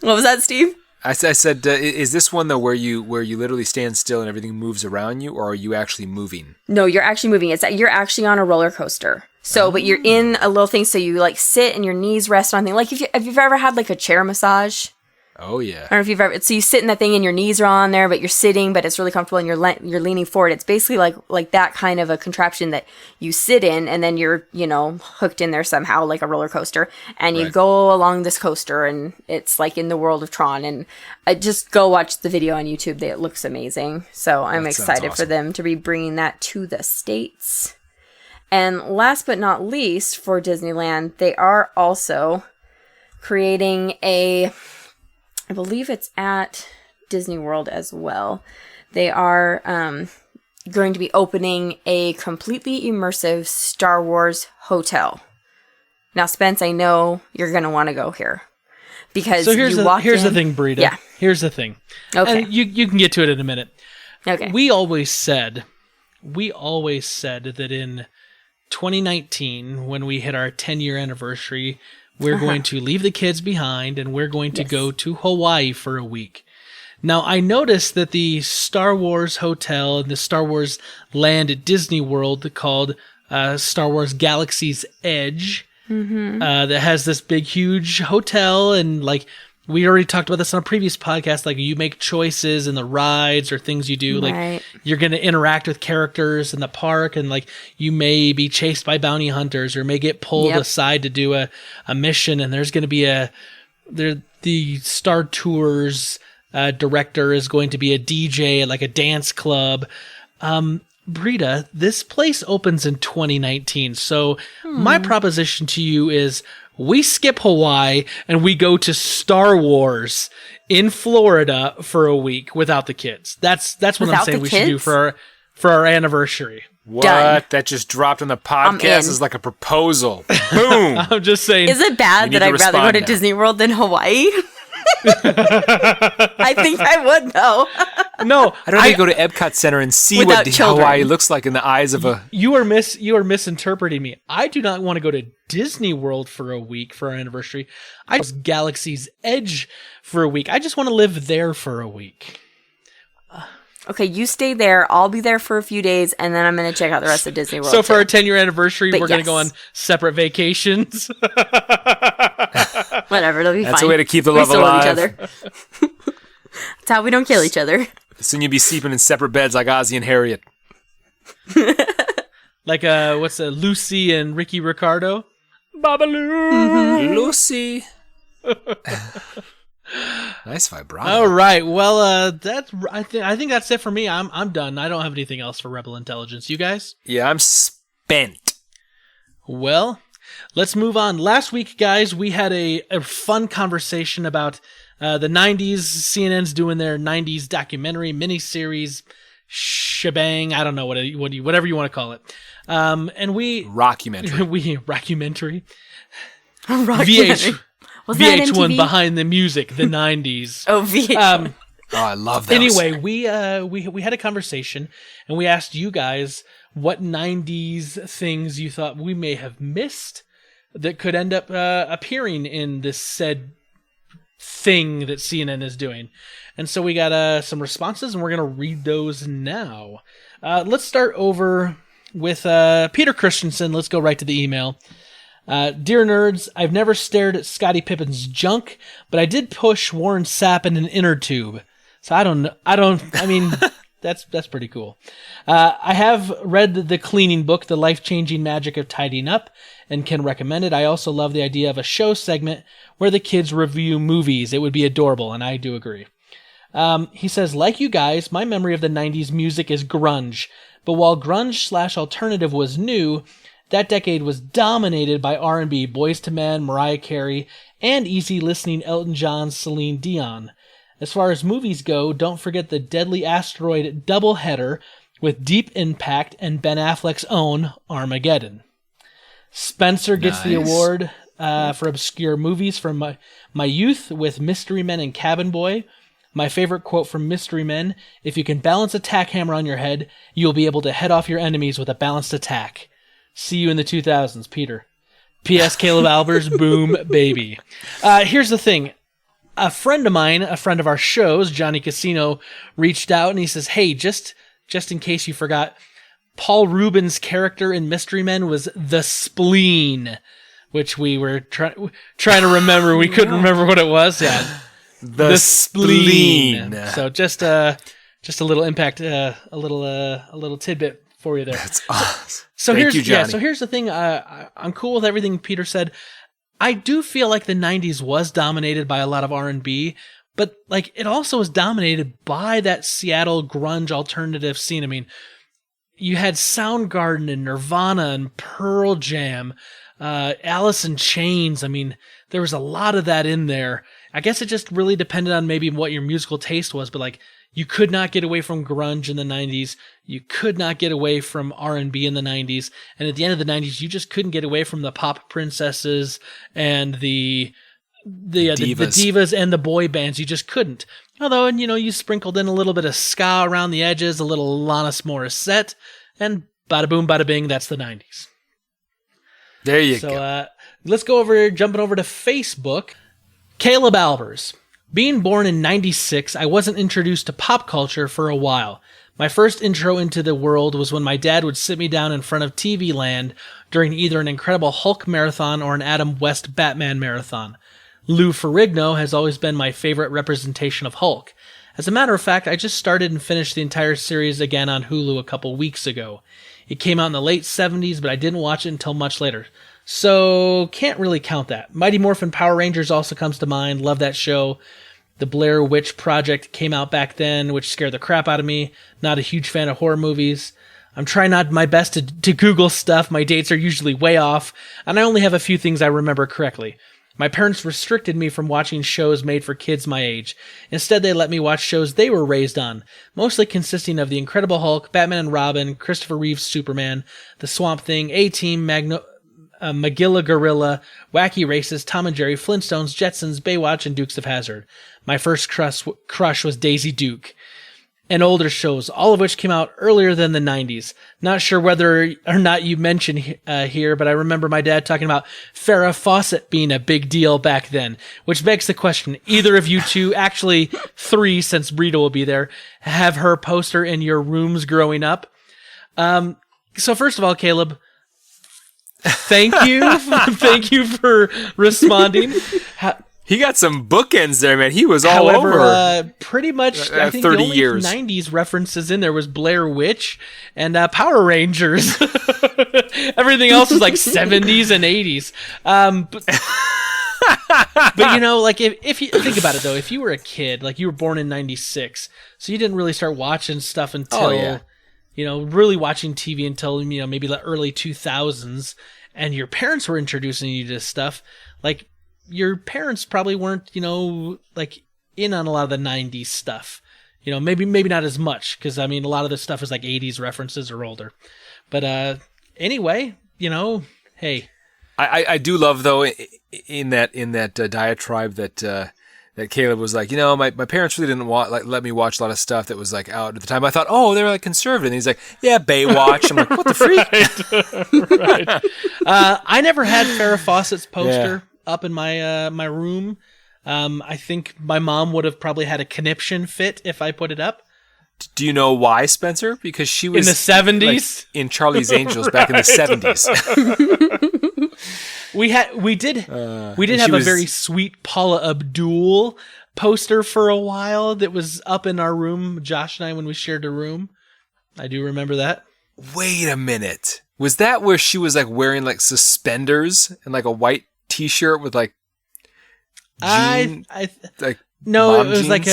What was that, Steve? I said, is this one though where you literally stand still and everything moves around you, or are you actually moving? No, you're actually moving. It's that you're actually on a roller coaster. So, but you're in a little thing, so you like sit and your knees rest on thing. Like if you've ever had like a chair massage. Oh yeah. I don't know if you've ever. So you sit in that thing and your knees are on there, but you're sitting, but it's really comfortable and you're leaning forward. It's basically like that kind of a contraption that you sit in and then you're hooked in there somehow like a roller coaster, and you go along this coaster and it's like in the world of Tron. And I just go watch the video on YouTube. It looks amazing. So I'm excited for them to be bringing that to the States. And last but not least, for Disneyland, they are also creating I believe it's at Disney World as well. They are going to be opening a completely immersive Star Wars hotel. Now, Spence, I know you're going to want to go here. Because here's the thing, Britta. Yeah. Here's the thing. Okay. And you can get to it in a minute. Okay. We always said that in 2019, when we hit our 10-year anniversary, we're going to leave the kids behind and we're going to go to Hawaii for a week. Now, I noticed that the Star Wars Hotel and the Star Wars Land at Disney World called Star Wars Galaxy's Edge that has this big, huge hotel. And like we already talked about this on a previous podcast, like you make choices in the rides or things you do. Like you're going to interact with characters in the park and like you may be chased by bounty hunters or may get pulled aside to do a mission. And there's going to be the Star Tours director is going to be a DJ at like a dance club. Britta, this place opens in 2019. So my proposition to you is we skip Hawaii and we go to Star Wars in Florida for a week without the kids. That's what I'm saying we should do for our anniversary. What? Done. That just dropped on the podcast as like a proposal. Boom. I'm just saying. Is it bad that I'd rather go to Disney World than Hawaii? I think I would, though. No, I don't think go to Epcot Center and see what Hawaii looks like in the eyes of a... You are misinterpreting me. I do not want to go to Disney World for a week for our anniversary. I just Galaxy's Edge for a week. I just want to live there for a week. Okay, you stay there. I'll be there for a few days, and then I'm going to check out the rest of Disney World. So for our 10-year anniversary, we're going to go on separate vacations. Whatever, it'll be fine. That's a way to keep the love alive. Each other. That's how we don't kill each other. Soon you'll be sleeping in separate beds like Ozzy and Harriet. Like Lucy and Ricky Ricardo? Babaloo! Lucy! Nice vibrato. All right. Well, I think that's it for me. I'm done. I don't have anything else for Rebel Intelligence. You guys? Yeah, I'm spent. Well, let's move on. Last week, guys, we had a fun conversation about The 90s, CNN's doing their 90s documentary miniseries shebang. I don't know whatever you want to call it. And we Rockumentary. Rockumentary. Rockumentary. Was that VH1 MTV? Behind the Music, the 90s. Oh, VH1. Oh, I love that. Anyway, we had a conversation, and we asked you guys what 90s things you thought we may have missed that could end up appearing in this said thing that CNN is doing. And so we got some responses, and we're going to read those now. Let's start over with Peter Christensen. Let's go right to the email. Dear nerds, I've never stared at Scottie Pippen's junk, but I did push Warren Sapp in an inner tube. So I mean, that's pretty cool. I have read the cleaning book, The Life-Changing Magic of Tidying Up, and can recommend it. I also love the idea of a show segment where the kids review movies. It would be adorable, and I do agree. He says, like you guys, my memory of the 90s music is grunge. But while grunge/alternative was new, that decade was dominated by R&B, Boyz II Men, Mariah Carey, and easy listening Elton John, Celine Dion. As far as movies go, don't forget the Deadly Asteroid doubleheader with Deep Impact and Ben Affleck's own Armageddon. Spencer gets the award for obscure movies from my youth with Mystery Men and Cabin Boy. My favorite quote from Mystery Men, if you can balance a tack hammer on your head, you'll be able to head off your enemies with a balanced attack. See you in the 2000s, Peter. P.S. Caleb Albers, boom, baby. Here's the thing. A friend of mine, a friend of our shows, Johnny Casino, reached out and he says, hey, just in case you forgot, Paul Rubin's character in Mystery Men was the Spleen, which we were trying to remember. We couldn't remember what it was. Yeah, the spleen. So just a little impact, a little tidbit for you there. That's awesome. So Thank you, Johnny. So here's the thing. I'm cool with everything Peter said. I do feel like the 90s was dominated by a lot of R&B, but like it also was dominated by that Seattle grunge alternative scene. I mean, you had Soundgarden and Nirvana and Pearl Jam, Alice in Chains. I mean, there was a lot of that in there. I guess it just really depended on maybe what your musical taste was, but like you could not get away from grunge in the 90s. You could not get away from R&B in the 90s. And at the end of the 90s, you just couldn't get away from the pop princesses and the divas and the boy bands. You just couldn't. Although, and you sprinkled in a little bit of ska around the edges, a little Alanis Morissette, and bada boom, bada bing, that's the 90s. There you go. Let's jumping over to Facebook. Caleb Albers. Being born in 96, I wasn't introduced to pop culture for a while. My first intro into the world was when my dad would sit me down in front of TV Land during either an Incredible Hulk marathon or an Adam West Batman marathon. Lou Ferrigno has always been my favorite representation of Hulk. As a matter of fact, I just started and finished the entire series again on Hulu a couple weeks ago. It came out in the late 70s, but I didn't watch it until much later. So, can't really count that. Mighty Morphin Power Rangers also comes to mind. Love that show. The Blair Witch Project came out back then, which scared the crap out of me. Not a huge fan of horror movies. I'm trying my best to Google stuff. My dates are usually way off, and I only have a few things I remember correctly. My parents restricted me from watching shows made for kids my age. Instead, they let me watch shows they were raised on, mostly consisting of The Incredible Hulk, Batman and Robin, Christopher Reeve's Superman, The Swamp Thing, A-Team, Magilla Gorilla, Wacky Races, Tom and Jerry, Flintstones, Jetsons, Baywatch, and Dukes of Hazzard. My first crush was Daisy Duke. And older shows, all of which came out earlier than the 90s. Not sure whether or not you mentioned here, but I remember my dad talking about Farrah Fawcett being a big deal back then, which begs the question, either of you two, actually three since Britta will be there, have her poster in your rooms growing up? So first of all, Caleb, thank you. Thank you for responding. He got some bookends there, man. He was all over. Pretty much, I think 30 the only years. 90s references in there was Blair Witch and Power Rangers. Everything else was like 70s and 80s. But like if you think about it though, if you were a kid, like you were born in 96, so you didn't really start watching stuff until, really watching TV until, maybe the early 2000s, and your parents were introducing you to stuff, like, your parents probably weren't, like in on a lot of the 90s stuff. Maybe not as much, because I mean a lot of this stuff is like 80s references or older. But anyway, hey. I do love though in that diatribe that Caleb was like, my parents really didn't let me watch a lot of stuff that was like out at the time. I thought, oh, they were like conservative. And he's like, yeah, Baywatch. I'm like, what the freak? Right. I never had Farrah Fawcett's poster up in my room. I think my mom would have probably had a conniption fit if I put it up. Do you know why, Spencer? Because she was in the 70s, in Charlie's Angels back in the 70s. We did have a very sweet Paula Abdul poster for a while that was up in our room, Josh and I, when we shared a room. I do remember that. Wait a minute. Was that where she was like wearing like suspenders and like a white t-shirt with like jean, no, it was jeans? like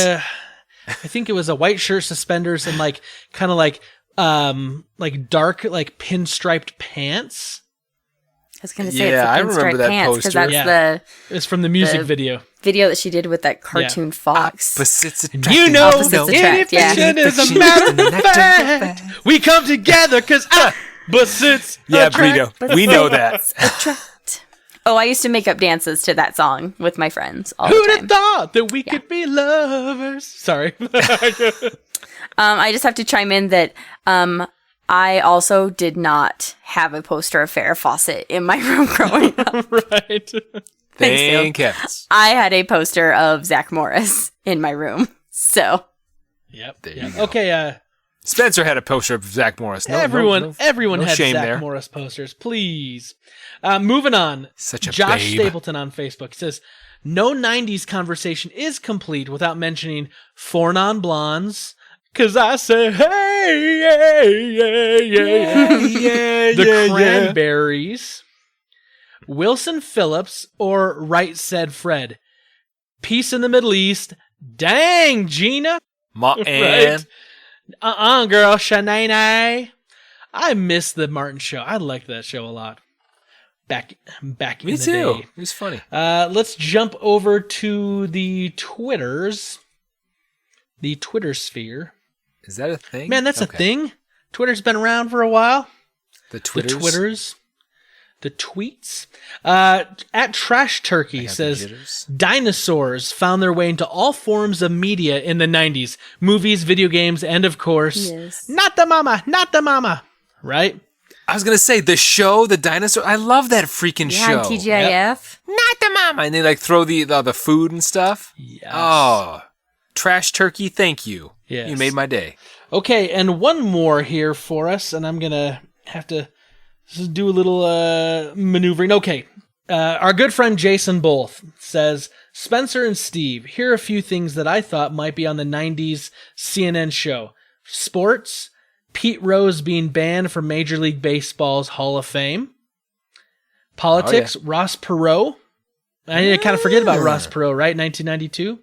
I think it was a white shirt, suspenders, and like kind of like dark like pinstriped pants. I was going to say it's the I remember pinstripe that pants poster. because that's It's from the music video that she did with that cartoon fox. Opposites attract. Opposites attract, yeah. Fiction is a matter of fact. We come together because opposites attract. Brito, we know that. Attract. Oh, I used to make up dances to that song with my friends all Who'd the have time. thought that we could be lovers? Sorry. I just have to chime in that I also did not have a poster of Farrah Fawcett in my room growing up. Right. Thank heavens. I had a poster of Zach Morris in my room. So. Yep. There you go. Okay. Spencer had a poster of Zach Morris. Everyone no had shame Zach there. Morris posters. Please. Moving on. Such a Josh babe. Stapleton on Facebook says, no 90s conversation is complete without mentioning Four Non-Blondes. Cause I say, hey, the Cranberries, Wilson Phillips, or Right Said Fred. Peace in the Middle East. Dang, Gina. Right? Girl, Shanae. I miss the Martin Show. I liked that show a lot. Back in the day. Me too. It was funny. Let's jump over to the Twitters. The Twitter sphere. Is that a thing? Man, that's a thing. Twitter's been around for a while. The Twitters? The Twitters. The tweets. At Trash Turkey says, dinosaurs found their way into all forms of media in the 90s. Movies, video games, and of course, not the mama. Right? I was going to say, the show, the dinosaur. I love that freaking show. On TGIF. Yep. Not the mama. And they like throw the food and stuff. Yes. Oh, Trash Turkey, thank you. Yes. You made my day. Okay, and one more here for us, and I'm going to have to do a little maneuvering. Okay, our good friend Jason Bolth says, Spencer and Steve, here are a few things that I thought might be on the 90s CNN show. Sports, Pete Rose being banned from Major League Baseball's Hall of Fame. Politics, Ross Perot. I need to kind of forget about Ross Perot, right? 1992.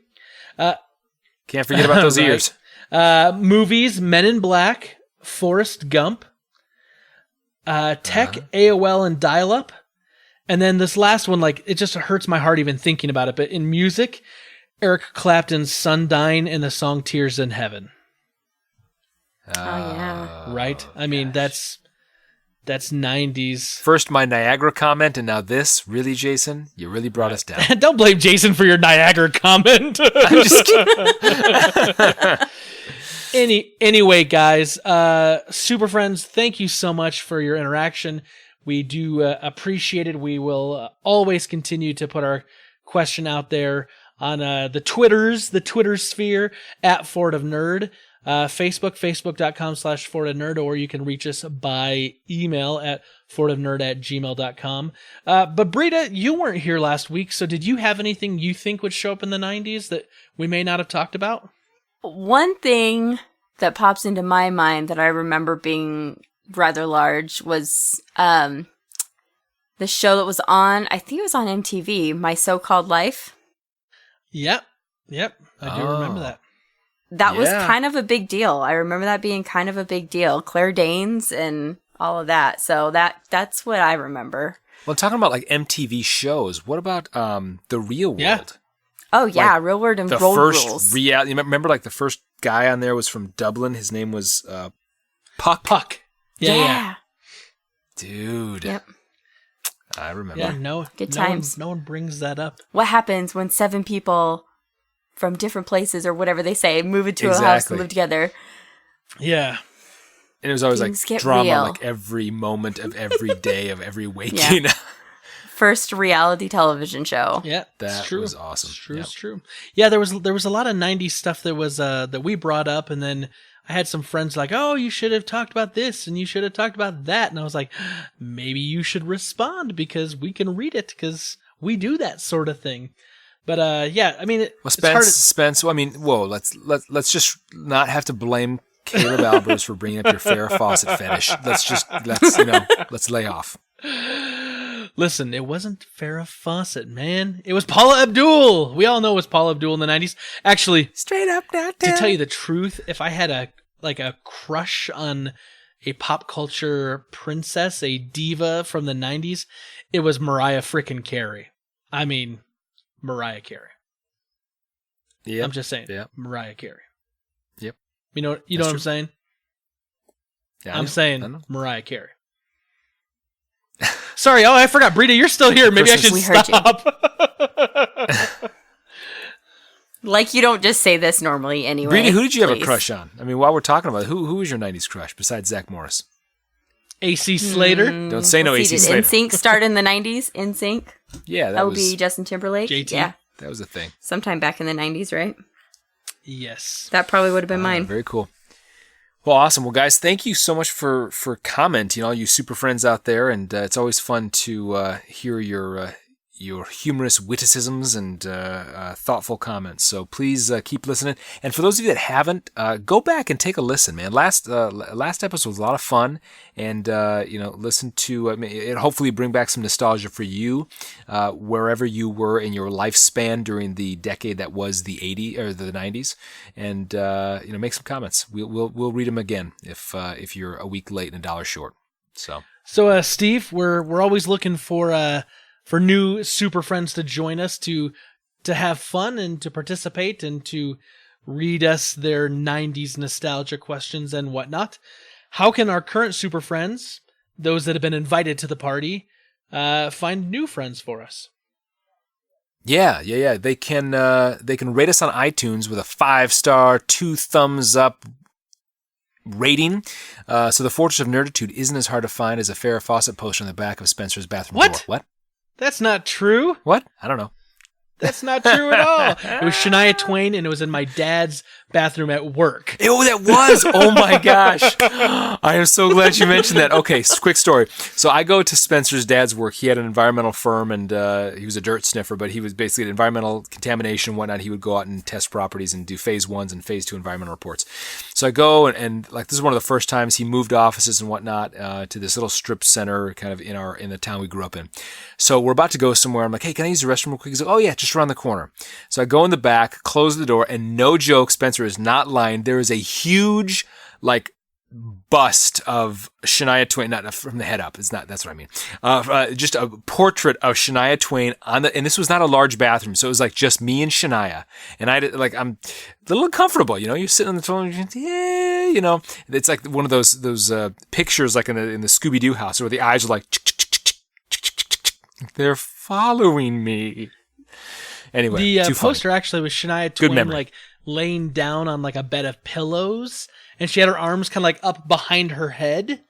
Can't forget about those Right. ears. Movies, Men in Black, Forrest Gump, tech, AOL, and dial-up. And then this last one, like, it just hurts my heart even thinking about it. But in music, Eric Clapton's Sundyne and the song Tears in Heaven. Oh, yeah. Right? I mean, that's 90s. First, my Niagara comment, and now this. Really, Jason? You really brought us down. Don't blame Jason for your Niagara comment. I'm just kidding. Anyway, guys, Super Friends, thank you so much for your interaction. We do appreciate it. We will always continue to put our question out there on the Twitter sphere at Fort of Nerd. Facebook.com/FortofNerd, or you can reach us by email at fortofnerd@gmail.com. But Britta, you weren't here last week, so did you have anything you think would show up in the 90s that we may not have talked about? One thing that pops into my mind that I remember being rather large was the show that was on, I think it was on MTV, My So-Called Life. Yep. I do remember that. That was kind of a big deal. I remember that being kind of a big deal. Claire Danes and all of that. So that's what I remember. Well, talking about like MTV shows, what about The Real World? Yeah. Oh yeah, Like, Real World and the Road first Rules. reality. Remember, like the first guy on there was from Dublin. His name was Puck. Puck. Yeah. Dude. Yep. I remember. Yeah, no, Good no one- times. No one brings that up. What happens when 7 people from different places or whatever they say move into a house Exactly. and live together? Yeah. And it was always Things like get drama, real. like every moment of every day of every waking. First reality television show. Yeah, That it's true. was awesome. It's true. Yep. It's true. Yeah, there was a lot of '90s stuff that was that we brought up, and then I had some friends like, "Oh, you should have talked about this, and you should have talked about that," and I was like, "Maybe you should respond because we can read it because we do that sort of thing." But yeah, I mean, Well, it's hard. Spence. Well, I mean, whoa. Let's just not have to blame Caleb Albers for bringing up your Farrah Fawcett fetish. Let's lay off. Listen, it wasn't Farrah Fawcett, man. It was Paula Abdul. We all know it was Paula Abdul in the '90s. Actually, Straight up now. to tell you the truth, if I had a crush on a pop culture princess, a diva from the '90s, it was Mariah frickin' Carey. I mean, Mariah Carey. Yeah, I'm just saying, Yeah. Mariah Carey. Yep. You know That's what I'm true. saying? Yeah, I I'm know. I saying know. Mariah Carey. Sorry, I forgot. Britta, you're still here. Maybe I should We heard you. stop. Like you don't just say this normally anyway. Brady, who did you have a please. crush on? I mean, while we're talking about it, who was your '90s crush besides Zach Morris? AC Slater, Don't say no, AC Did Slater. NSYNC start in the 90s? NSYNC? Yeah, That would be Justin Timberlake? JT. Yeah. that was a thing. Sometime back in the 90s, right? yes. That probably would have been mine. Very cool. Well, awesome. Well, guys, thank you so much for commenting, all you super friends out there, and it's always fun to hear your humorous witticisms and thoughtful comments. So please keep listening. And for those of you that haven't, go back and take a listen, man. Last episode was a lot of fun, and listen to it. Hopefully, bring back some nostalgia for you, wherever you were in your lifespan during the decade that was the '80s or the '90s, and make some comments. We'll read them again if you're a week late and $1 short. So Steve, we're always looking for new super friends to join us to have fun and to participate and to read us their 90s nostalgia questions and whatnot. How can our current super friends, those that have been invited to the party, find new friends for us? Yeah. They can rate us on iTunes with a 5-star, 2 thumbs up rating. So the Fortress of Nerditude isn't as hard to find as a Farrah Fawcett poster on the back of Spencer's bathroom door. What? That's not true. What? I don't know. That's not true at all. It was Shania Twain, and it was in my dad's bathroom at work. Oh, that was! Oh my gosh. I am so glad you mentioned that. Okay, quick story. So I go to Spencer's dad's work. He had an environmental firm, and he was a dirt sniffer, but he was basically an environmental contamination and whatnot. He would go out and test properties and do phase 1s and phase 2 environmental reports. So I go, and like, this is one of the first times he moved offices and whatnot to this little strip center kind of in the town we grew up in. So we're about to go somewhere. I'm like, hey, can I use the restroom real quick? He's like, oh yeah, just around the corner. So I go in the back, close the door, and no joke, Spencer is not lying. There is a huge, like, bust of Shania Twain, not from the head up. It's not. That's what I mean. Just a portrait of Shania Twain and this was not a large bathroom, so it was like just me and Shania. And I'm a little uncomfortable, You're sitting on the toilet, yeah, It's like one of those pictures, like in the Scooby Doo house, where the eyes are like, they're following me. Anyway, the too funny. poster actually was Shania Twain like laying down on like a bed of pillows, and she had her arms kind of like up behind her head.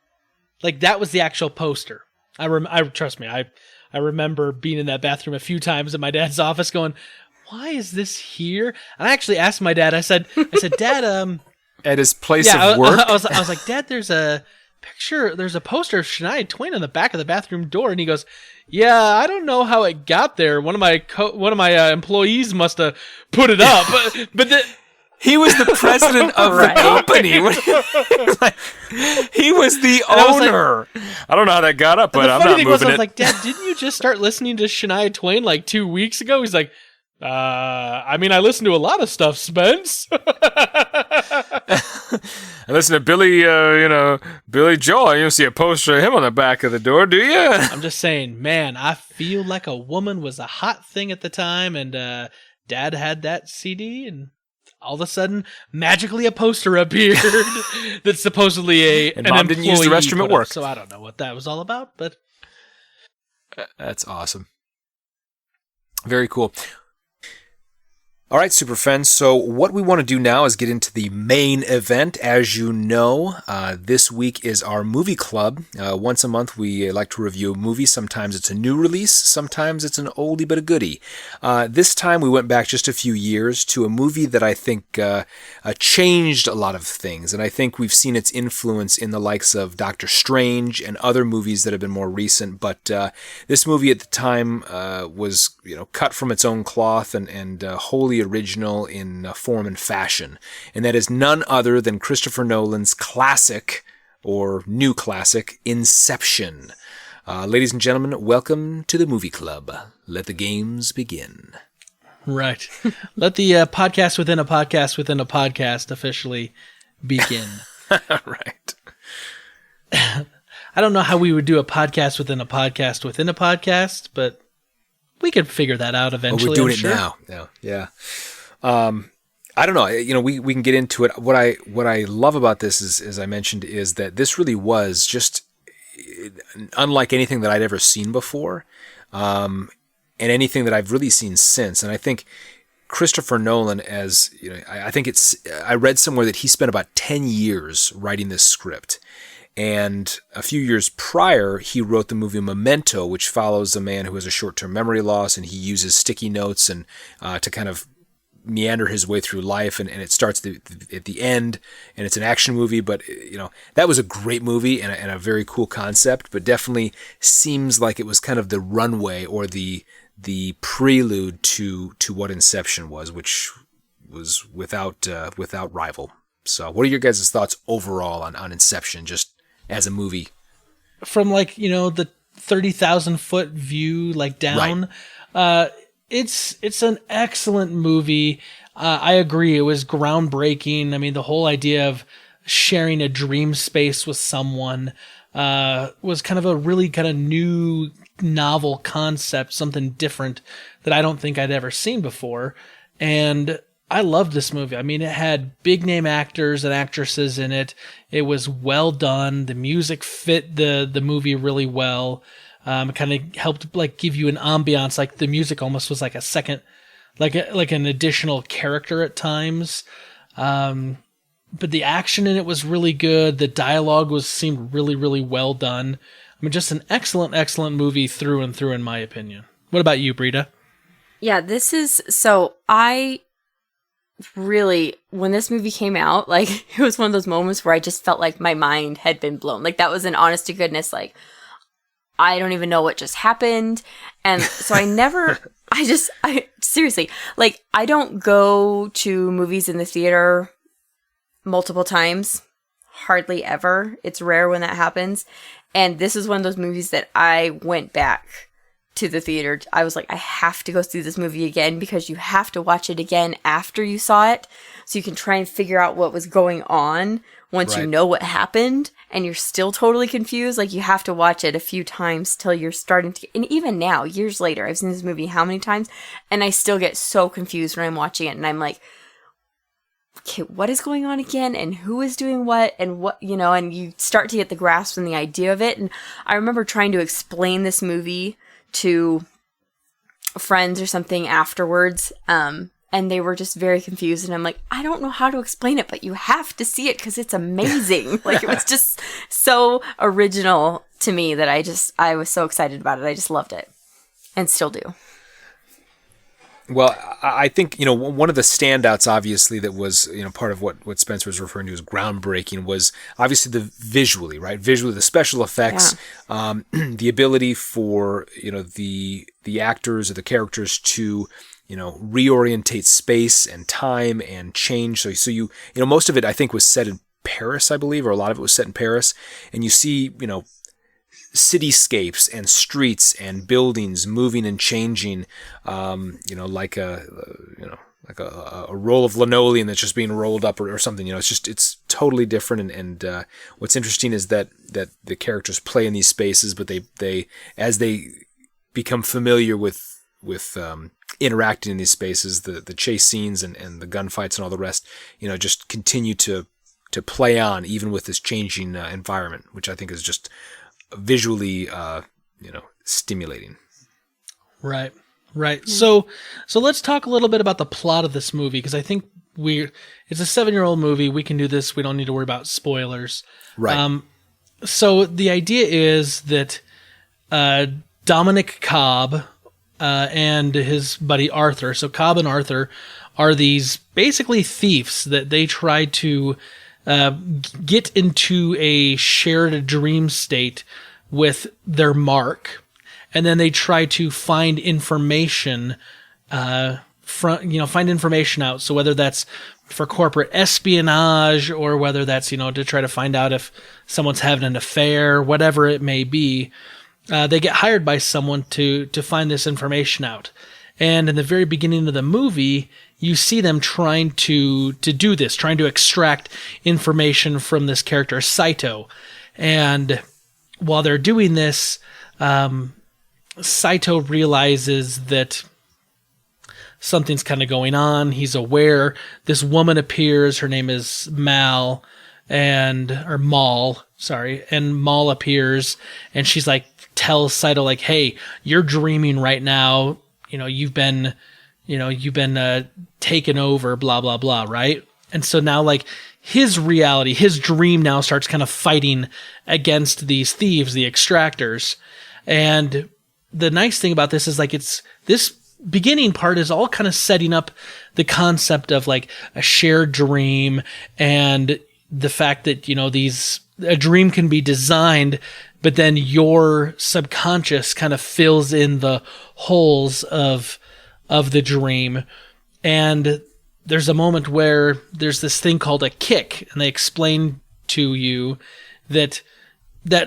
Like that was the actual poster. I trust me. I remember being in that bathroom a few times at my dad's office, going, "Why is this here?" And I actually asked my dad. I said, "Dad, at his place of work." I was like, "Dad, there's a picture. There's a poster of Shania Twain on the back of the bathroom door," and he goes, "Yeah, I don't know how it got there. One of my employees must have put it up." But he was the president of Right. the company. He was the owner. I don't know how that got up, but I'm not moving I was it. like, "Dad, didn't you just start listening to Shania Twain like 2 weeks ago?" He's like, I mean, I listen to a lot of stuff, Spence. I listen to Billy Joel. You don't see a poster of him on the back of the door, do you? I'm just saying, man, I feel like a woman was a hot thing at the time, and Dad had that CD, and all of a sudden, magically a poster appeared that's supposedly and Mom didn't use the restroom at work. So I don't know what that was all about, but... That's awesome. Very cool. All right, super fans. So what we want to do now is get into the main event. As you know, this week is our movie club. Once a month, we like to review a movie. Sometimes it's a new release. Sometimes it's an oldie but a goodie. This time, we went back just a few years to a movie that I think changed a lot of things. And I think we've seen its influence in the likes of Doctor Strange and other movies that have been more recent. But this movie at the time was cut from its own cloth and wholly original in form and fashion, and that is none other than Christopher Nolan's classic, or new classic, Inception. Ladies and gentlemen, welcome to the movie club. Let the games begin. Right. Let the podcast within a podcast within a podcast officially begin. Right. I don't know how we would do a podcast within a podcast within a podcast, but we could figure that out eventually. We're doing it now. Yeah. I don't know. We can get into it. What I love about this is, as I mentioned, is that this really was just unlike anything that I'd ever seen before, and anything that I've really seen since. And I think Christopher Nolan, I read somewhere that he spent about 10 years writing this script. And a few years prior, he wrote the movie Memento, which follows a man who has a short-term memory loss, and he uses sticky notes and to kind of meander his way through life. And it starts at the end, and it's an action movie. But that was a great movie and a very cool concept. But definitely seems like it was kind of the runway or the prelude to what Inception was, which was without rival. So, what are your guys' thoughts overall on Inception? Just as a movie, from the 30,000 foot view, down, right. It's an excellent movie. I agree. It was groundbreaking. I mean, the whole idea of sharing a dream space with someone, was kind of a really kind of new novel concept, something different that I don't think I'd ever seen before. And I loved this movie. I mean, it had big name actors and actresses in it. It was well done. The music fit the movie really well. It kind of helped give you an ambiance. Like the music almost was like a second, like an additional character at times. But the action in it was really good. The dialogue seemed really, really well done. I mean, just an excellent, excellent movie through and through, in my opinion. What about you, Britta? Yeah, really, when this movie came out, it was one of those moments where I just felt like my mind had been blown. That was an honest to goodness, I don't even know what just happened. And so I seriously, I don't go to movies in the theater multiple times. Hardly ever. It's rare when that happens. And this is one of those movies that I went back to the theater. I was like, I have to go see this movie again, because you have to watch it again after you saw it, so you can try and figure out what was going on once you know what happened, and you're still totally confused. You have to watch it a few times till you're starting to, and even now, years later, I've seen this movie how many times, and I still get so confused when I'm watching it, and I'm like, okay, what is going on again, and who is doing what, and what, and you start to get the grasp and the idea of it. And I remember trying to explain this movie to friends or something afterwards, and they were just very confused, and I'm like, I don't know how to explain it, but you have to see it because it's amazing. It was just so original to me that I was so excited about it. I just loved it, and still do. Well, I think, one of the standouts, obviously, that was, part of what Spencer was referring to as groundbreaking was obviously visually, the special effects, the ability for, the actors or the characters to, reorientate space and time and change. So most of it, I think, was set in Paris, I believe, or a lot of it was set in Paris. And you see, cityscapes and streets and buildings moving and changing, like a roll of linoleum that's just being rolled up or something. It's totally different. And what's interesting is that the characters play in these spaces, but they as they become familiar with interacting in these spaces, the chase scenes and the gunfights and all the rest, just continue to play on even with this changing environment, which I think is just visually, stimulating. Right. So let's talk a little bit about the plot of this movie, because I think it's a 7-year-old movie. We can do this. We don't need to worry about spoilers. Right. So the idea is that Dominic Cobb and his buddy Arthur. So Cobb and Arthur are these basically thieves that they try to get into a shared dream state with their mark, and then they try to find information find information out. So whether that's for corporate espionage or whether that's to try to find out if someone's having an affair, whatever it may be, they get hired by someone to find this information out. And in the very beginning of the movie, you see them trying to do this, trying to extract information from this character, Saito. And while they're doing this, Saito realizes that something's kind of going on. He's aware. This woman appears. Her name is Mal, and Mal appears, and she's like, tells Saito like, "Hey, you're dreaming right now. You've been taken over, blah, blah, blah," right? And so now, like, his reality, his dream now starts kind of fighting against these thieves, the extractors. And the nice thing about this is, like, this beginning part is all kind of setting up the concept of, like, a shared dream and the fact that, a dream can be designed, but then your subconscious kind of fills in the holes of the dream. And there's a moment where there's this thing called a kick, and they explain to you that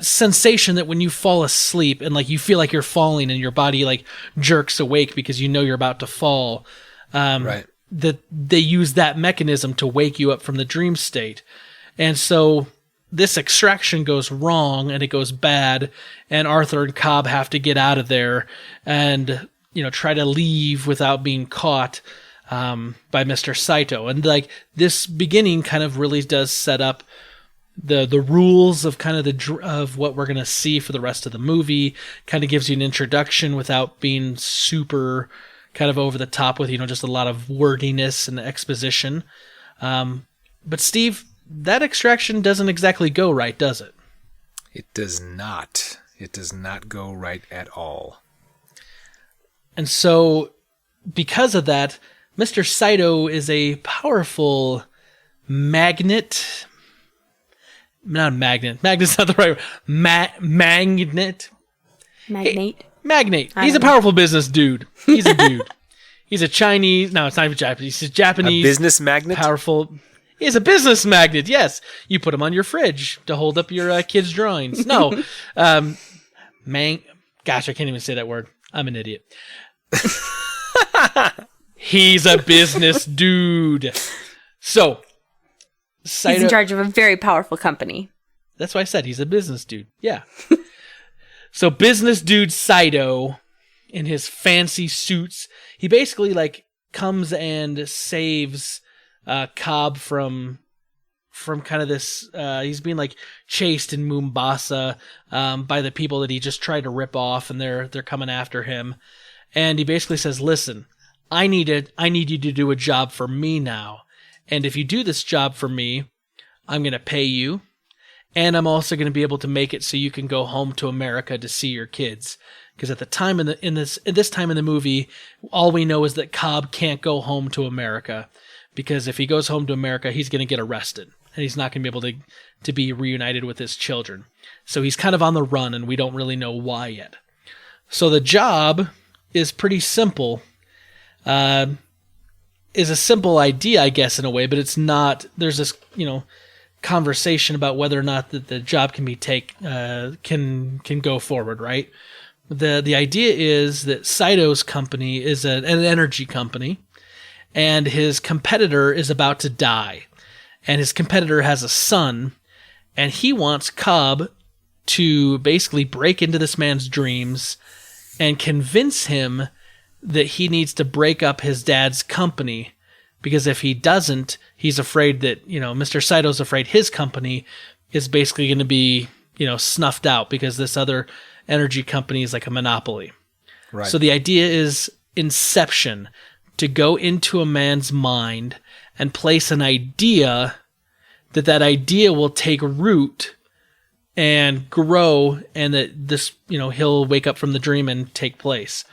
sensation that when you fall asleep and like you feel like you're falling and your body like jerks awake because you're about to fall, right. That they use that mechanism to wake you up from the dream state. And so this extraction goes wrong and it goes bad, and Arthur and Cobb have to get out of there and try to leave without being caught by Mr. Saito. And like this beginning kind of really does set up the rules of kind of of what we're going to see for the rest of the movie. Kind of gives you an introduction without being super kind of over the top with just a lot of wordiness and exposition. But Steve, that extraction doesn't exactly go right, does it? It does not. It does not go right at all. And so, because of that, Mr. Saito is a powerful magnet. Not magnet. Magnet's not the right word. Magnate. Magnate. He's a powerful business dude. He's a dude. He's a Chinese. No, it's not even Japanese. He's Japanese. A business magnet? Powerful. He's a business magnet, yes. You put him on your fridge to hold up your kids' drawings. No. Gosh, I can't even say that word. I'm an idiot. He's a business dude. So, Saito, he's in charge of a very powerful company. That's why I said he's a business dude. Yeah. So, business dude Saito, in his fancy suits, he basically like comes and saves Cobb from kind of this, he's being like chased in Mombasa by the people that he just tried to rip off, and they're coming after him. And he basically says, "Listen, I need you to do a job for me now. And if you do this job for me, I'm going to pay you, and I'm also going to be able to make it so you can go home to America to see your kids." Because at the time at this time in the movie, all we know is that Cobb can't go home to America, because if he goes home to America, he's going to get arrested, and he's not going to be able to be reunited with his children. So he's kind of on the run, and we don't really know why yet. So the job is pretty simple. Is a simple idea, I guess, in a way, but it's not. There's this, conversation about whether or not the job can be can go forward, right? The idea is that Saito's company is an energy company, and his competitor is about to die. And his competitor has a son, and he wants Cobb to basically break into this man's dreams and convince him that he needs to break up his dad's company, because if he doesn't, he's afraid that, Mr. Saito's afraid his company is basically going to be, snuffed out because this other energy company is like a monopoly. Right. So the idea is Inception, to go into a man's mind and place an idea, that idea will take root and grow, and that this, he'll wake up from the dream and take place.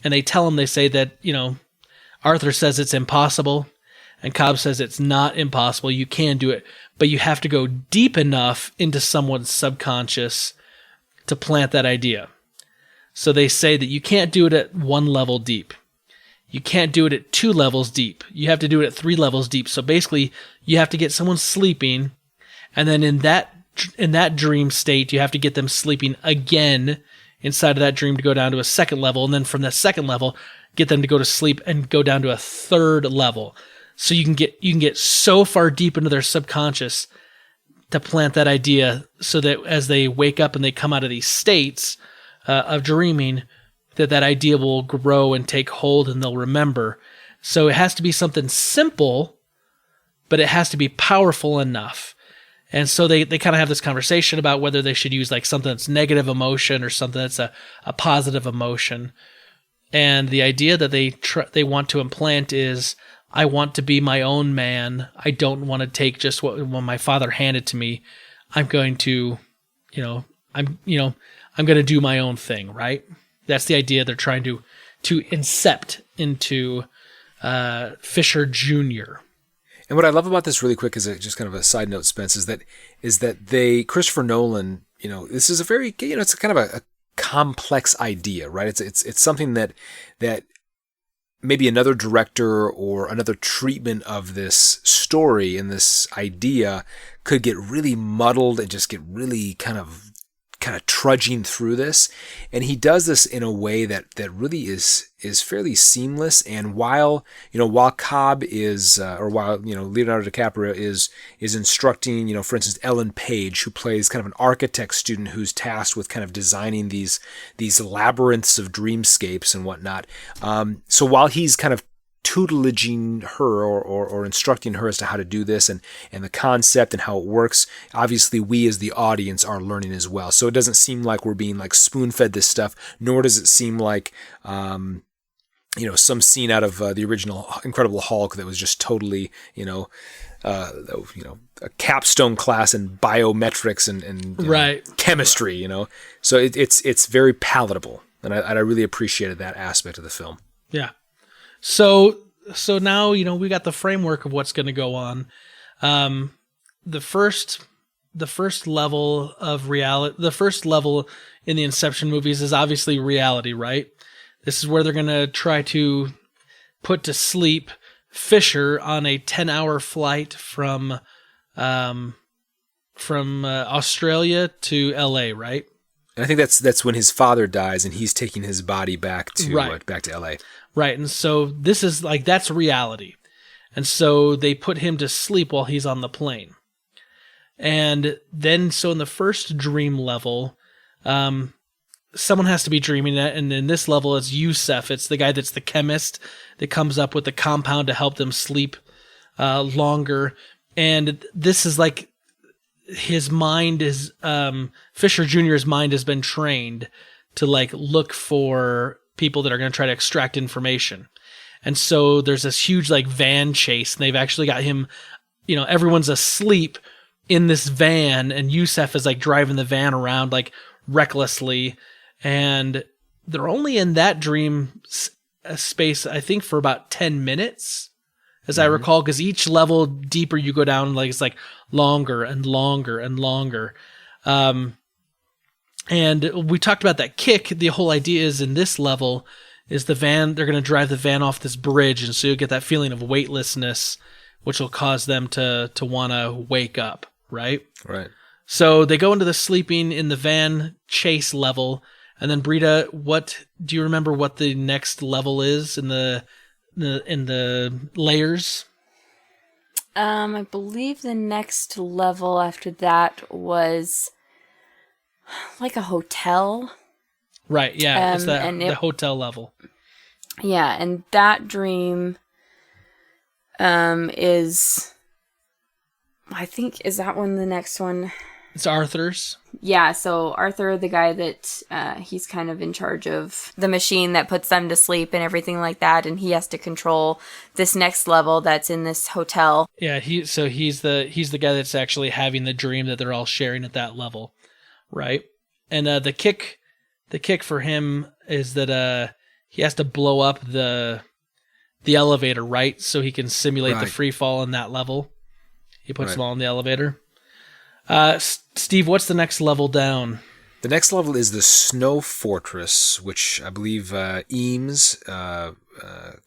And they tell him, they say that, Arthur says it's impossible, and Cobb says it's not impossible. You can do it, but you have to go deep enough into someone's subconscious to plant that idea. So they say that you can't do it at 1 level deep. You can't do it at 2 levels deep. You have to do it at 3 levels deep. So basically, you have to get someone sleeping, and then in that dream state, you have to get them sleeping again inside of that dream to go down to a 2nd level, and then from that 2nd level, get them to go to sleep and go down to a 3rd level. So you can get so far deep into their subconscious to plant that idea, so that as they wake up and they come out of these states of dreaming, that idea will grow and take hold and they'll remember. So it has to be something simple, but it has to be powerful enough. And so they kind of have this conversation about whether they should use like something that's negative emotion or something that's a positive emotion. And the idea that they want to implant is, I want to be my own man. I don't want to take just what my father handed to me. I'm going to, I'm going to do my own thing, right? That's the idea they're trying to incept into Fisher Jr. And what I love about this really quick is just kind of a side note, Spence, is that Christopher Nolan, this is a very, it's kind of a complex idea, right? It's something that maybe another director or another treatment of this story and this idea could get really muddled and just get really kind of trudging through this. And he does this in a way that really is fairly seamless. And while Cobb is, or while, Leonardo DiCaprio is instructing, for instance, Ellen Page, who plays kind of an architect student who's tasked with kind of designing these labyrinths of dreamscapes and whatnot. So while he's kind of tutelaging her or instructing her as to how to do this and the concept and how it works, obviously we as the audience are learning as well. So it doesn't seem like we're being like spoon-fed this stuff, nor does it seem like some scene out of the original Incredible Hulk that was just totally a capstone class in biometrics and right. Chemistry. So it's very palatable, and I really appreciated that aspect of the film. Yeah. So now, we got the framework of what's going to go on. The first level of reality, the first level in the Inception movies is obviously reality, right? This is where they're going to try to put to sleep Fisher on a 10-hour flight from Australia to LA, right? And I think that's when his father dies and he's taking his body back to LA. Right, and so this is that's reality. And so they put him to sleep while he's on the plane. And then, so in the first dream level, someone has to be dreaming that, and in this level it's Yusef. It's the guy that's the chemist that comes up with the compound to help them sleep longer. And this is like his mind is, Fisher Jr.'s mind has been trained to look for people that are going to try to extract information. And so there's this huge van chase, and they've actually got him, everyone's asleep in this van, and Yusef is driving the van around recklessly, and they're only in that dream space, I think, for about 10 minutes, as I recall, because each level deeper you go down, it's longer and longer and longer. And we talked about that kick. The whole idea is in this level is the van, they're going to drive the van off this bridge, and so you'll get that feeling of weightlessness, which will cause them to want to wake up. right? Right. So they go into the sleeping in the van chase level, and then Britta, what do you remember what the next level is in the layers? I believe the next level after that was like a hotel. Right, yeah, it's the and hotel level. Yeah, and that dream is, I think, is that one the next one? It's Arthur's. Yeah, so Arthur, the guy that he's kind of in charge of the machine that puts them to sleep and everything like that, and he has to control this next level that's in this hotel. Yeah, he's the guy that's actually having the dream that they're all sharing at that level, right? And the kick for him is that he has to blow up the elevator, right? So he can simulate the free fall in that level. He puts them all in the elevator. Steve, what's the next level down? The next level is the Snow Fortress, which I believe Eames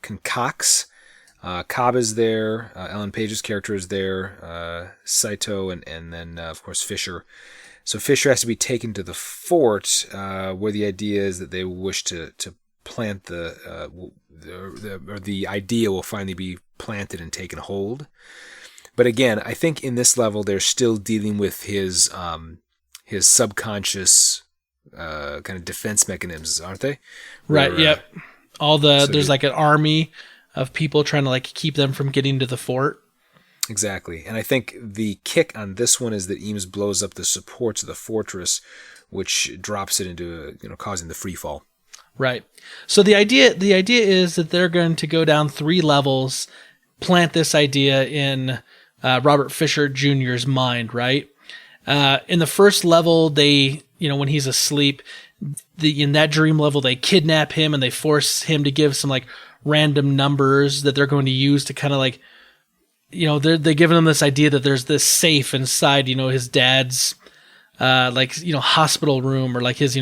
concocts. Cobb is there. Ellen Page's character is there. Saito and then, of course, Fisher. So Fisher has to be taken to the fort, where the idea is that they wish to plant the idea will finally be planted and taken hold. But again, I think in this level they're still dealing with his subconscious kind of defense mechanisms, aren't they? Right. Yep. There's like an army of people trying to like keep them from getting to the fort. Exactly. And I think the kick on this one is that Eames blows up the supports of the fortress, which drops it into causing the free fall. Right. So the idea is that they're going to go down 3 levels, plant this idea in Robert Fisher Jr.'s mind, right? In the first level, they, when he's asleep, in that dream level, they kidnap him and they force him to give some like random numbers that they're going to use to kind of like, they're giving him this idea that there's this safe inside, his dad's, hospital room or like his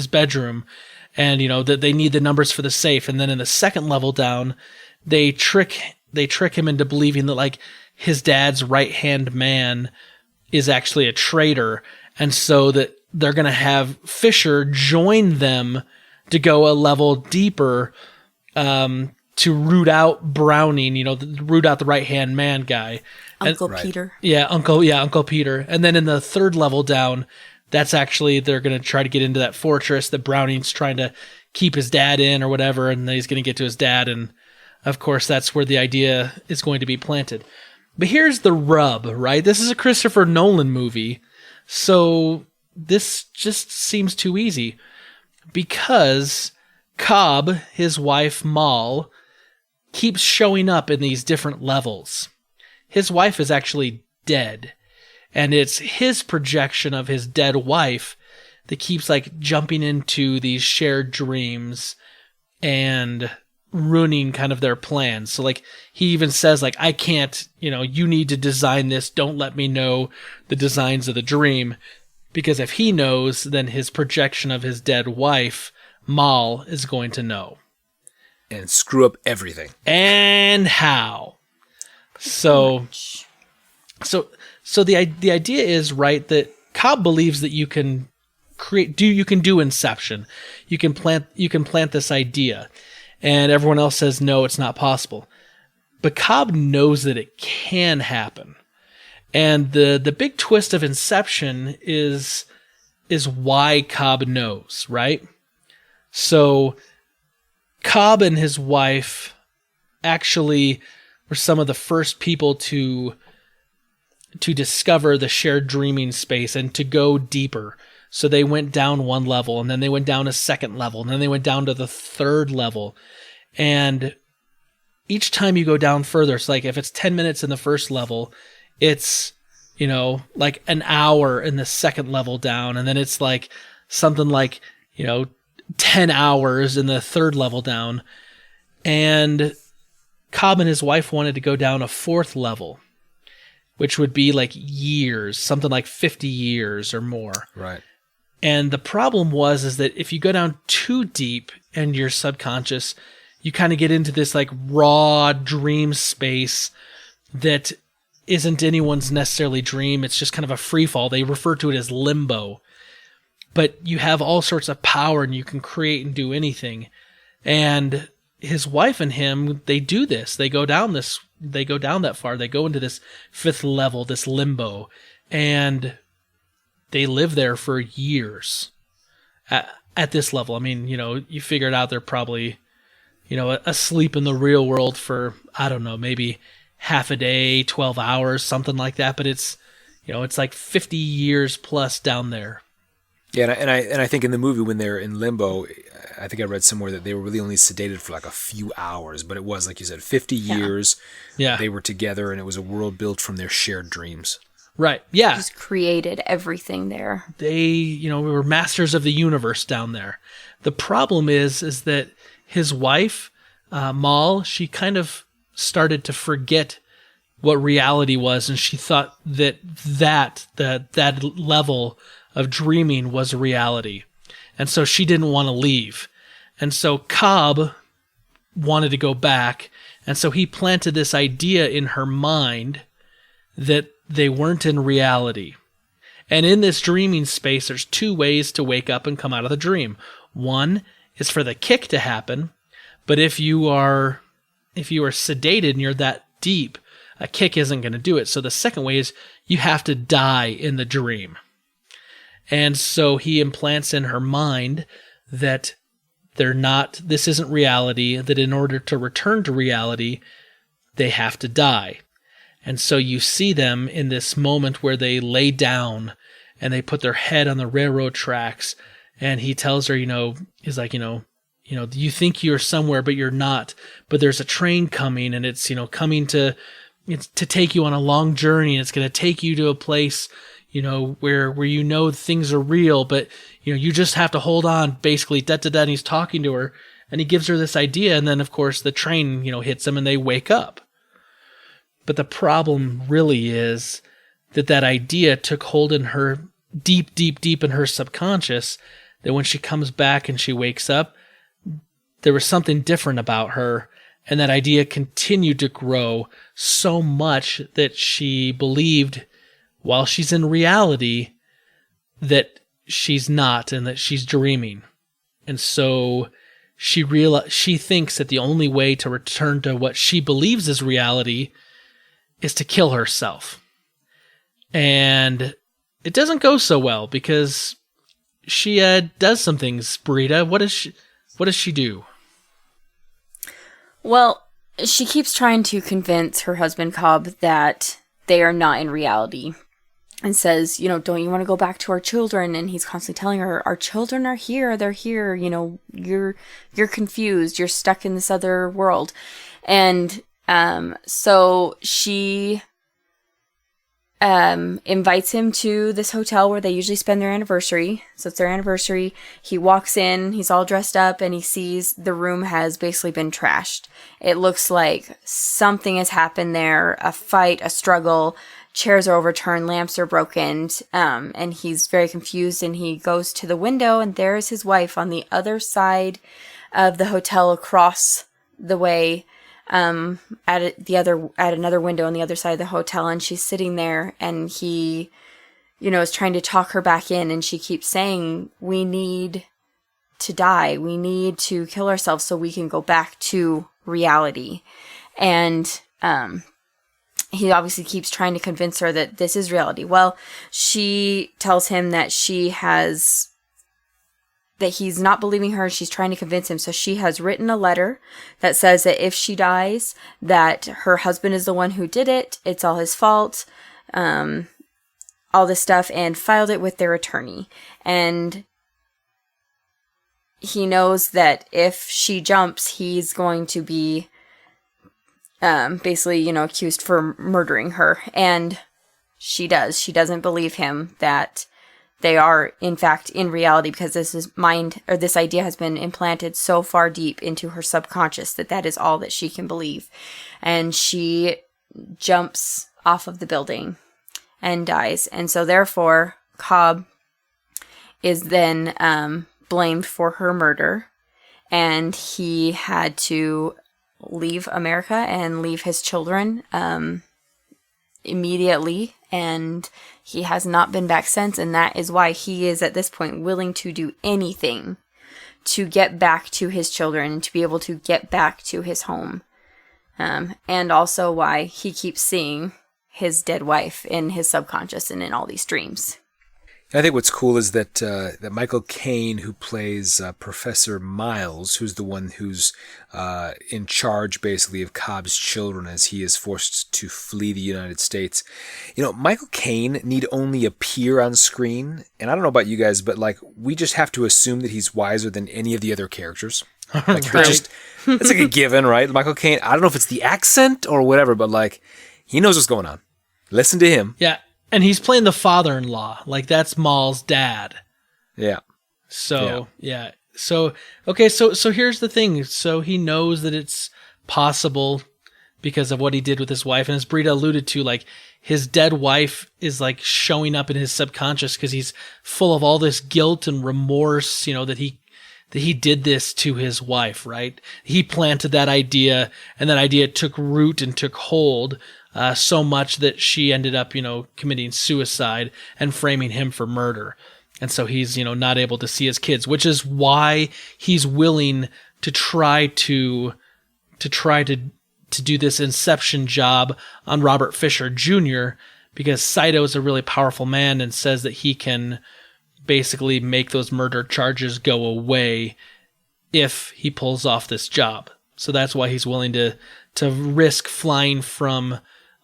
bedroom. And, that they need the numbers for the safe. And then in the second level down, they trick him into believing that like his dad's right-hand man is actually a traitor. And so that they're going to have Fisher join them to go a level deeper, to root out Browning, root out the right-hand man guy. Uncle Peter. Yeah, Uncle Peter. And then in the third level down, that's actually, they're going to try to get into that fortress that Browning's trying to keep his dad in or whatever, and then he's going to get to his dad, and of course that's where the idea is going to be planted. But here's the rub, right? This is a Christopher Nolan movie, so this just seems too easy. Because Cobb, his wife Moll, keeps showing up in these different levels. His wife is actually dead. And it's his projection of his dead wife that keeps like jumping into these shared dreams and ruining kind of their plans. So like he even says like, I can't, you need to design this. Don't let me know the designs of the dream. Because if he knows, then his projection of his dead wife, Moll, is going to know. And screw up everything. And how? So the idea is, right, that Cobb believes that you can do Inception. You can plant this idea. And everyone else says, no, it's not possible. But Cobb knows that it can happen. And the big twist of Inception is why Cobb knows, right? So Cobb and his wife actually were some of the first people to discover the shared dreaming space and to go deeper. So they went down 1 level, and then they went down a 2nd level, and then they went down to the 3rd level. And each time you go down further, it's like if it's 10 minutes in the first level, it's, like an hour in the 2nd level down, and then it's like something like, 10 hours in the 3rd level down. And Cobb and his wife wanted to go down a 4th level, which would be like years, something like 50 years or more. Right. And the problem is that if you go down too deep in your subconscious, you kind of get into this like raw dream space that isn't anyone's necessarily dream. It's just kind of a free fall. They refer to it as limbo. But you have all sorts of power and you can create and do anything. And his wife and him, they do this. They go down that far. They go into this fifth level, this limbo, and they live there for years at this level. I mean, you figure it out. They're probably, asleep in the real world for, I don't know, maybe half a day, 12 hours, something like that. But it's, it's like 50 years plus down there. Yeah, and I think in the movie when they're in limbo, I think I read somewhere that they were really only sedated for like a few hours, but it was, like you said, 50 years. Yeah. They were together, and it was a world built from their shared dreams. Right. Yeah. Just created everything there. They, we were masters of the universe down there. The problem is that his wife, Mal, she kind of started to forget what reality was, and she thought that level of dreaming was reality. And so she didn't want to leave. And so Cobb wanted to go back. And so he planted this idea in her mind that they weren't in reality. And in this dreaming space, there's two ways to wake up and come out of the dream. One is for the kick to happen. But if you are sedated and you're that deep, a kick isn't going to do it. So the second way is you have to die in the dream. And so he implants in her mind that this isn't reality, that in order to return to reality, they have to die. And so you see them in this moment where they lay down and they put their head on the railroad tracks. And he tells her, he's like, you think you're somewhere, but you're not. But there's a train coming, and it's, coming to take you on a long journey. And it's going to take you to a place where things are real, but you just have to hold on, basically, and he's talking to her, and he gives her this idea, and then, of course, the train, hits them, and they wake up. But the problem really is that idea took hold in her deep, deep, deep in her subconscious, that when she comes back and she wakes up, there was something different about her, and that idea continued to grow so much that she believed, while she's in reality, that she's not and that she's dreaming. And so she thinks that the only way to return to what she believes is reality is to kill herself. And it doesn't go so well because she does some things. Britta, what does she do? Well, she keeps trying to convince her husband Cobb that they are not in reality. And says, don't you want to go back to our children? And he's constantly telling her, our children are here. They're here. You're confused. You're stuck in this other world. And so she invites him to this hotel where they usually spend their anniversary. So it's their anniversary. He walks in. He's all dressed up, and he sees the room has basically been trashed. It looks like something has happened there, a fight, a struggle. Chairs are overturned, lamps are broken, and he's very confused, and he goes to the window, and there's his wife on the other side of the hotel across the way, at another window on the other side of the hotel, and she's sitting there, and he, is trying to talk her back in, and she keeps saying, we need to die, we need to kill ourselves so we can go back to reality. And, he obviously keeps trying to convince her that this is reality. Well, she tells him that that he's not believing her. She's trying to convince him. So she has written a letter that says that if she dies, that her husband is the one who did it. It's all his fault. All this stuff, and filed it with their attorney. And he knows that if she jumps, he's going to be basically, accused for murdering her. And she does. She doesn't believe him that they are, in fact, in reality, because this idea has been implanted so far deep into her subconscious that is all that she can believe. And she jumps off of the building and dies. And so, therefore, Cobb is then blamed for her murder. And he had to leave America and leave his children immediately, and he has not been back since, and that is why he is at this point willing to do anything to get back to his children and to be able to get back to his home. And also why he keeps seeing his dead wife in his subconscious and in all these dreams. I think what's cool is that that Michael Caine, who plays Professor Miles, who's the one who's in charge basically of Cobb's children as he is forced to flee the United States. Michael Caine need only appear on screen, and I don't know about you guys, but like we just have to assume that he's wiser than any of the other characters. Like it's like a given, right? Michael Caine, I don't know if it's the accent or whatever, but like he knows what's going on. Listen to him. Yeah. And he's playing the father-in-law. Like, that's Maul's dad. Yeah. So, yeah. So, okay, so here's the thing. So he knows that it's possible because of what he did with his wife. And as Britta alluded to, like, his dead wife is, like, showing up in his subconscious because he's full of all this guilt and remorse, that he did this to his wife, right? He planted that idea, and that idea took root and took hold so much that she ended up, committing suicide and framing him for murder. And so he's, not able to see his kids, which is why he's willing to try to do this Inception job on Robert Fisher Jr., because Saito is a really powerful man and says that he can basically make those murder charges go away if he pulls off this job. So that's why he's willing to risk flying from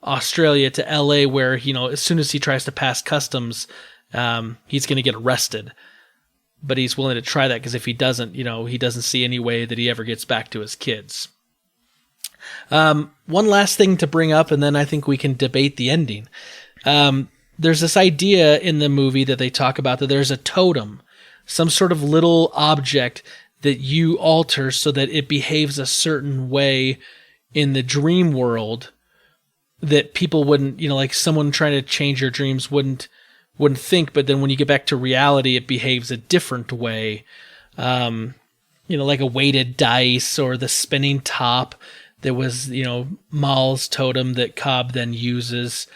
Australia to LA, where, as soon as he tries to pass customs, he's going to get arrested. But he's willing to try that because if he doesn't, he doesn't see any way that he ever gets back to his kids. One last thing to bring up, and then I think we can debate the ending. There's this idea in the movie that they talk about that there's a totem, some sort of little object that you alter so that it behaves a certain way in the dream world that people wouldn't, like someone trying to change your dreams wouldn't think, but then when you get back to reality, it behaves a different way. Like a weighted dice or the spinning top that was, Maul's totem that Cobb then uses.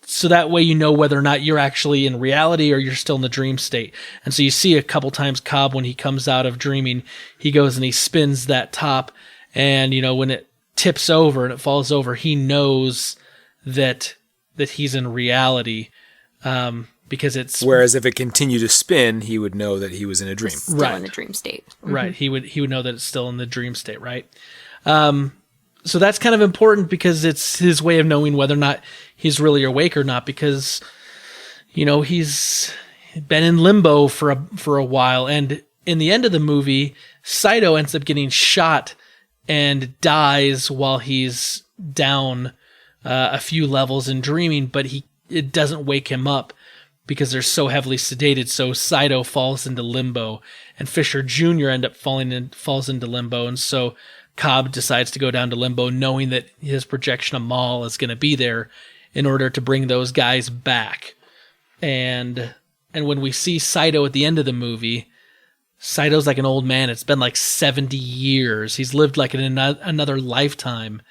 So that way you know whether or not you're actually in reality or you're still in the dream state. And so you see a couple times Cobb, when he comes out of dreaming, he goes and he spins that top, and, when it tips over and it falls over, he knows that he's in reality, because it's... Whereas if it continued to spin, he would know that he was in a dream. Still in the dream state. Mm-hmm. Right. He would know that it's still in the dream state, right? So that's kind of important because it's his way of knowing whether or not he's really awake or not, because, he's been in limbo for a while. And in the end of the movie, Saito ends up getting shot and dies while he's down a few levels and dreaming, but it doesn't wake him up because they're so heavily sedated. So Saito falls into limbo, and Fisher Jr. falls into limbo, and so Cobb decides to go down to limbo, knowing that his projection of Maul is going to be there in order to bring those guys back. And when we see Saito at the end of the movie, Saito's like an old man. It's been like 70 years. He's lived like another lifetime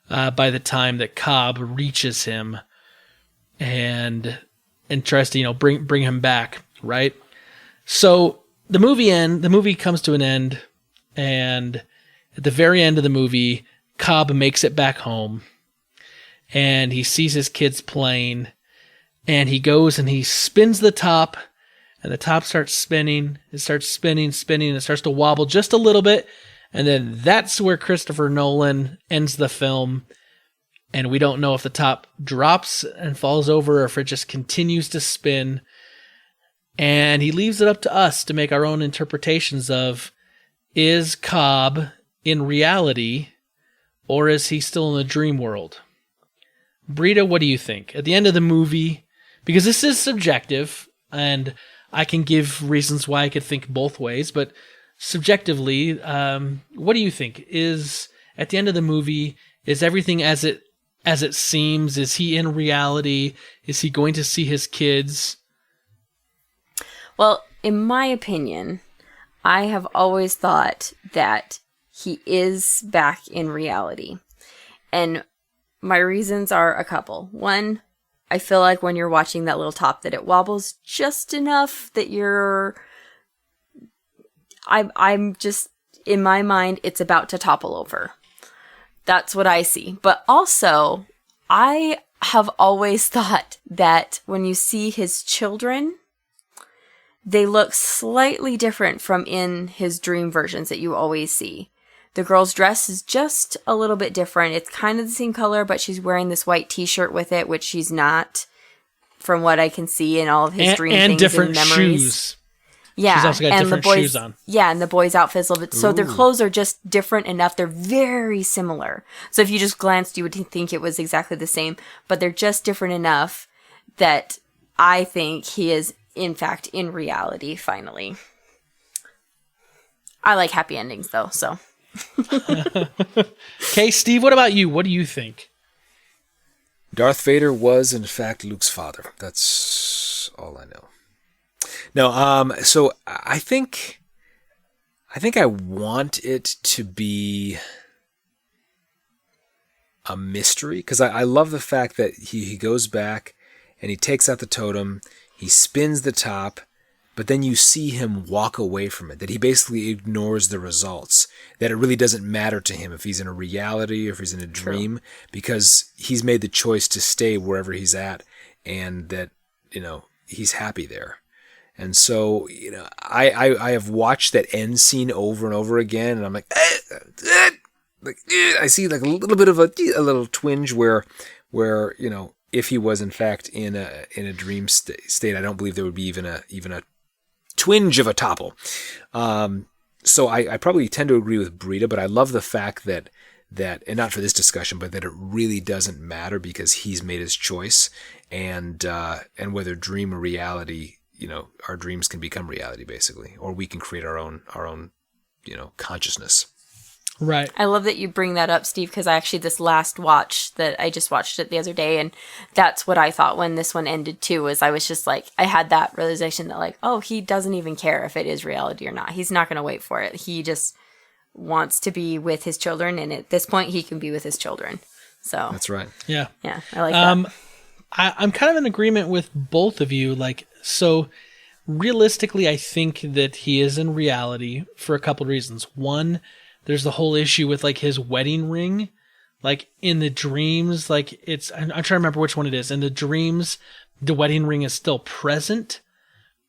by the time that Cobb reaches him and tries to, bring him back, right? So the movie comes to an end, and at the very end of the movie, Cobb makes it back home, and he sees his kids playing, and he goes and he spins the top, and the top starts spinning. It starts spinning, and it starts to wobble just a little bit, and then that's where Christopher Nolan ends the film, and we don't know if the top drops and falls over or if it just continues to spin, and he leaves it up to us to make our own interpretations of, is Cobb in reality, or is he still in the dream world? Britta, what do you think? At the end of the movie, because this is subjective, and I can give reasons why I could think both ways, but subjectively, what do you think? Is, at the end of the movie, is everything as it seems? Is he in reality? Is he going to see his kids? Well, in my opinion, I have always thought that he is back in reality. And my reasons are a couple. One, I feel like when you're watching that little top that it wobbles just enough that I'm just, in my mind, it's about to topple over. That's what I see. But also, I have always thought that when you see his children, they look slightly different from in his dream versions that you always see. The girl's dress is just a little bit different. It's kind of the same color, but she's wearing this white t-shirt with it, which she's not, from what I can see in all of his dream and things different and memories. shoes. Yeah, She's also got and different the boys, shoes on. Yeah, and the boys' outfits a little bit. So their Ooh. clothes are just different enough. They're very similar. So if you just glanced, you would think it was exactly the same. But they're just different enough that I think he is, in fact, in reality, finally. I like happy endings, though, so. Okay, Steve, what about you? What do you think? Darth Vader was, in fact, Luke's father. That's all I know. No, so I think I want it to be a mystery, because I love the fact that he goes back and he takes out the totem, he spins the top, but then you see him walk away from it, that he basically ignores the results, that it really doesn't matter to him if he's in a reality or if he's in a dream, because he's made the choice to stay wherever he's at, and that, he's happy there. And so, I have watched that end scene over and over again, and I'm like, I see like a little bit of a little twinge where if he was in fact in a dream state, I don't believe there would be even a twinge of a topple. So I probably tend to agree with Britta, but I love the fact that, and not for this discussion, but that it really doesn't matter because he's made his choice, and whether dream or reality, our dreams can become reality basically, or we can create our own consciousness. Right. I love that you bring that up, Steve, because this last watch that I just watched it the other day, and that's what I thought when this one ended too, was I was just like, I had that realization that like, oh, he doesn't even care if it is reality or not. He's not going to wait for it. He just wants to be with his children, and at this point he can be with his children. So That's right. Yeah. Yeah, I like that. I'm kind of in agreement with both of you. Like, so realistically, I think that he is in reality for a couple of reasons. One, there's the whole issue with like his wedding ring. Like in the dreams, like I'm trying to remember which one it is. In the dreams, the wedding ring is still present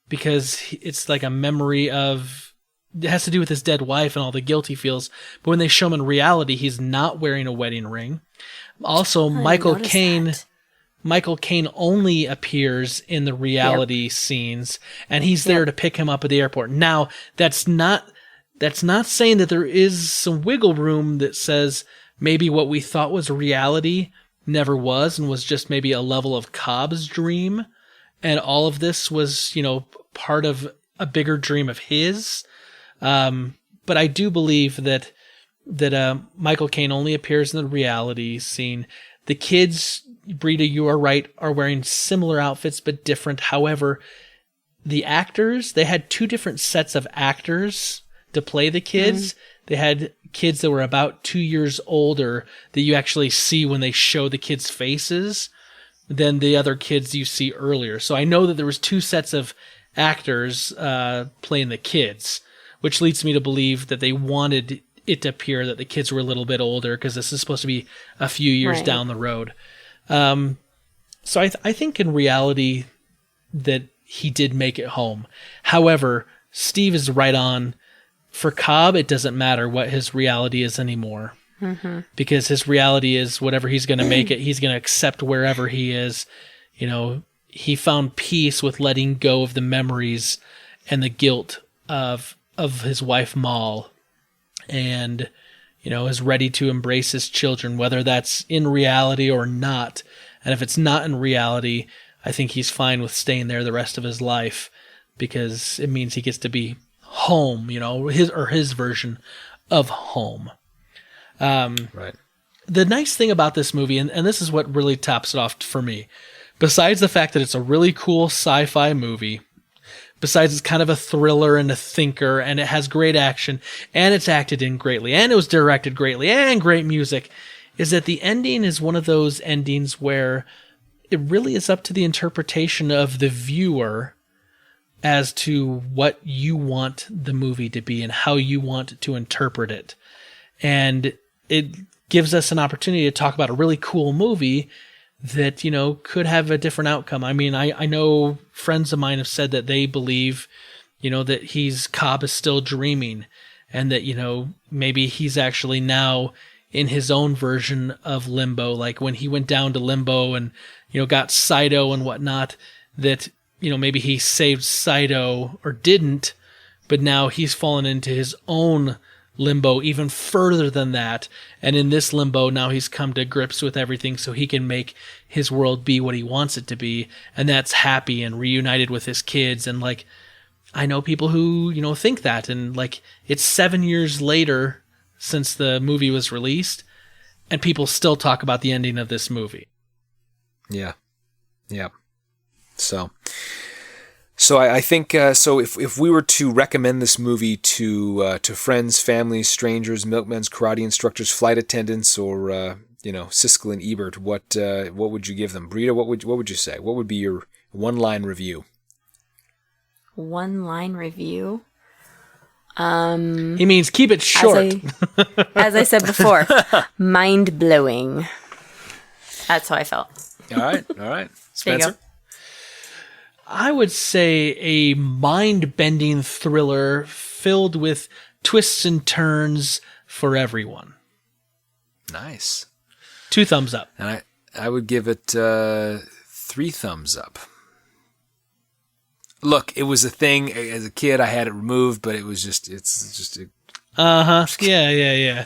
because it's like a memory of, it has to do with his dead wife and all the guilt he feels. But when they show him in reality, he's not wearing a wedding ring. Also, Michael Caine only appears in the reality scenes, and he's there to pick him up at the airport. Now, that's not saying that there is some wiggle room that says maybe what we thought was reality never was, and was just maybe a level of Cobb's dream, and all of this was, part of a bigger dream of his. But I do believe that Michael Caine only appears in the reality scene. The kids, Britta, you are right, are wearing similar outfits but different. However, the actors, they had two different sets of actors to play the kids. They had kids that were about 2 years older that you actually see when they show the kids' faces than the other kids you see earlier. So I know that there was two sets of actors playing the kids, which leads me to believe that they wanted it to appear that the kids were a little bit older because this is supposed to be a few years down the road. So I think in reality that he did make it home. However, Steve is right on. For Cobb, it doesn't matter what his reality is anymore. Because his reality is whatever he's going to make it. He's going to accept wherever he is. He found peace with letting go of the memories and the guilt of his wife Maul, and is ready to embrace his children, whether that's in reality or not. And if it's not in reality, I think he's fine with staying there the rest of his life, because it means he gets to be home, his version of home. Right. The nice thing about this movie, and this is what really tops it off for me, besides the fact that it's a really cool sci-fi movie, besides it's kind of a thriller and a thinker, and it has great action, and it's acted in greatly, and it was directed greatly, and great music, is that the ending is one of those endings where it really is up to the interpretation of the viewer as to what you want the movie to be and how you want to interpret it. And it gives us an opportunity to talk about a really cool movie that, could have a different outcome. I mean, I know friends of mine have said that they believe, that Cobb is still dreaming, and that, maybe he's actually now in his own version of limbo. Like when he went down to limbo and, got Saito and whatnot, that, maybe he saved Saito or didn't, but now he's fallen into his own limbo even further than that. And in this limbo, now he's come to grips with everything so he can make his world be what he wants it to be. And that's happy and reunited with his kids. And like, I know people who, think that. And like, it's 7 years later since the movie was released, and people still talk about the ending of this movie. Yeah. Yeah. So I think so. If we were to recommend this movie to friends, families, strangers, milkmen's, karate instructors, flight attendants, or Siskel and Ebert, what would you give them? Britta, what would you say? What would be your one-line review? One-line review. He means keep it short. As I said before, mind-blowing. That's how I felt. All right. Spencer? I would say a mind-bending thriller filled with twists and turns for everyone. Nice. 2 thumbs up. And I would give it 3 thumbs up. Look, it was a thing. As a kid, I had it removed, but it's just. Yeah.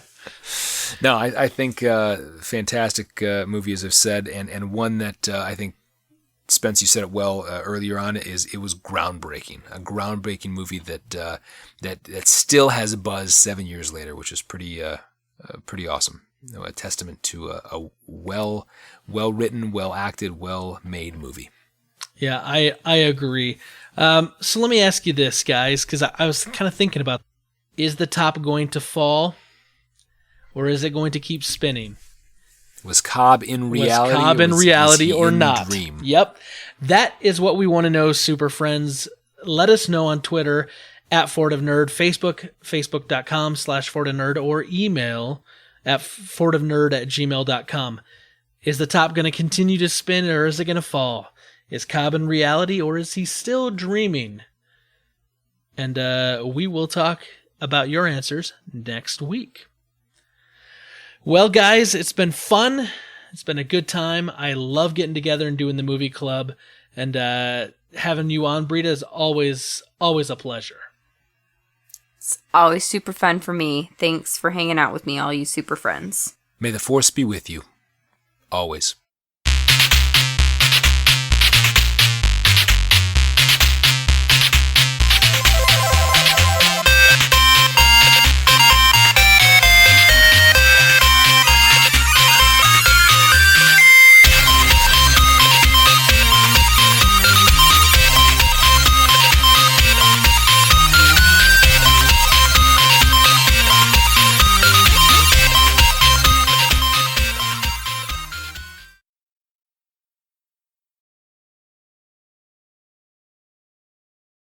No, I think fantastic movie, as I've said, and one that I think, Spence, you said it well earlier on, it was groundbreaking. A groundbreaking movie that still has a buzz 7 years later, which is pretty awesome. A testament to a well written, well acted, well made movie. Yeah, I agree. So let me ask you this, guys, because I was kind of thinking about, is the top going to fall, or is it going to keep spinning? Was Cobb in reality? Was Cobb in reality or not? Dream? Yep. That is what we want to know, Super Friends. Let us know on Twitter at Fort of Nerd, Facebook.com/Fort of Nerd, or email at fortofnerd@gmail.com. Is the top going to continue to spin, or is it going to fall? Is Cobb in reality, or is he still dreaming? And we will talk about your answers next week. Well, guys, it's been fun. It's been a good time. I love getting together and doing the movie club. And having you on, Britta, is always a pleasure. It's always super fun for me. Thanks for hanging out with me, all you super friends. May the force be with you. Always.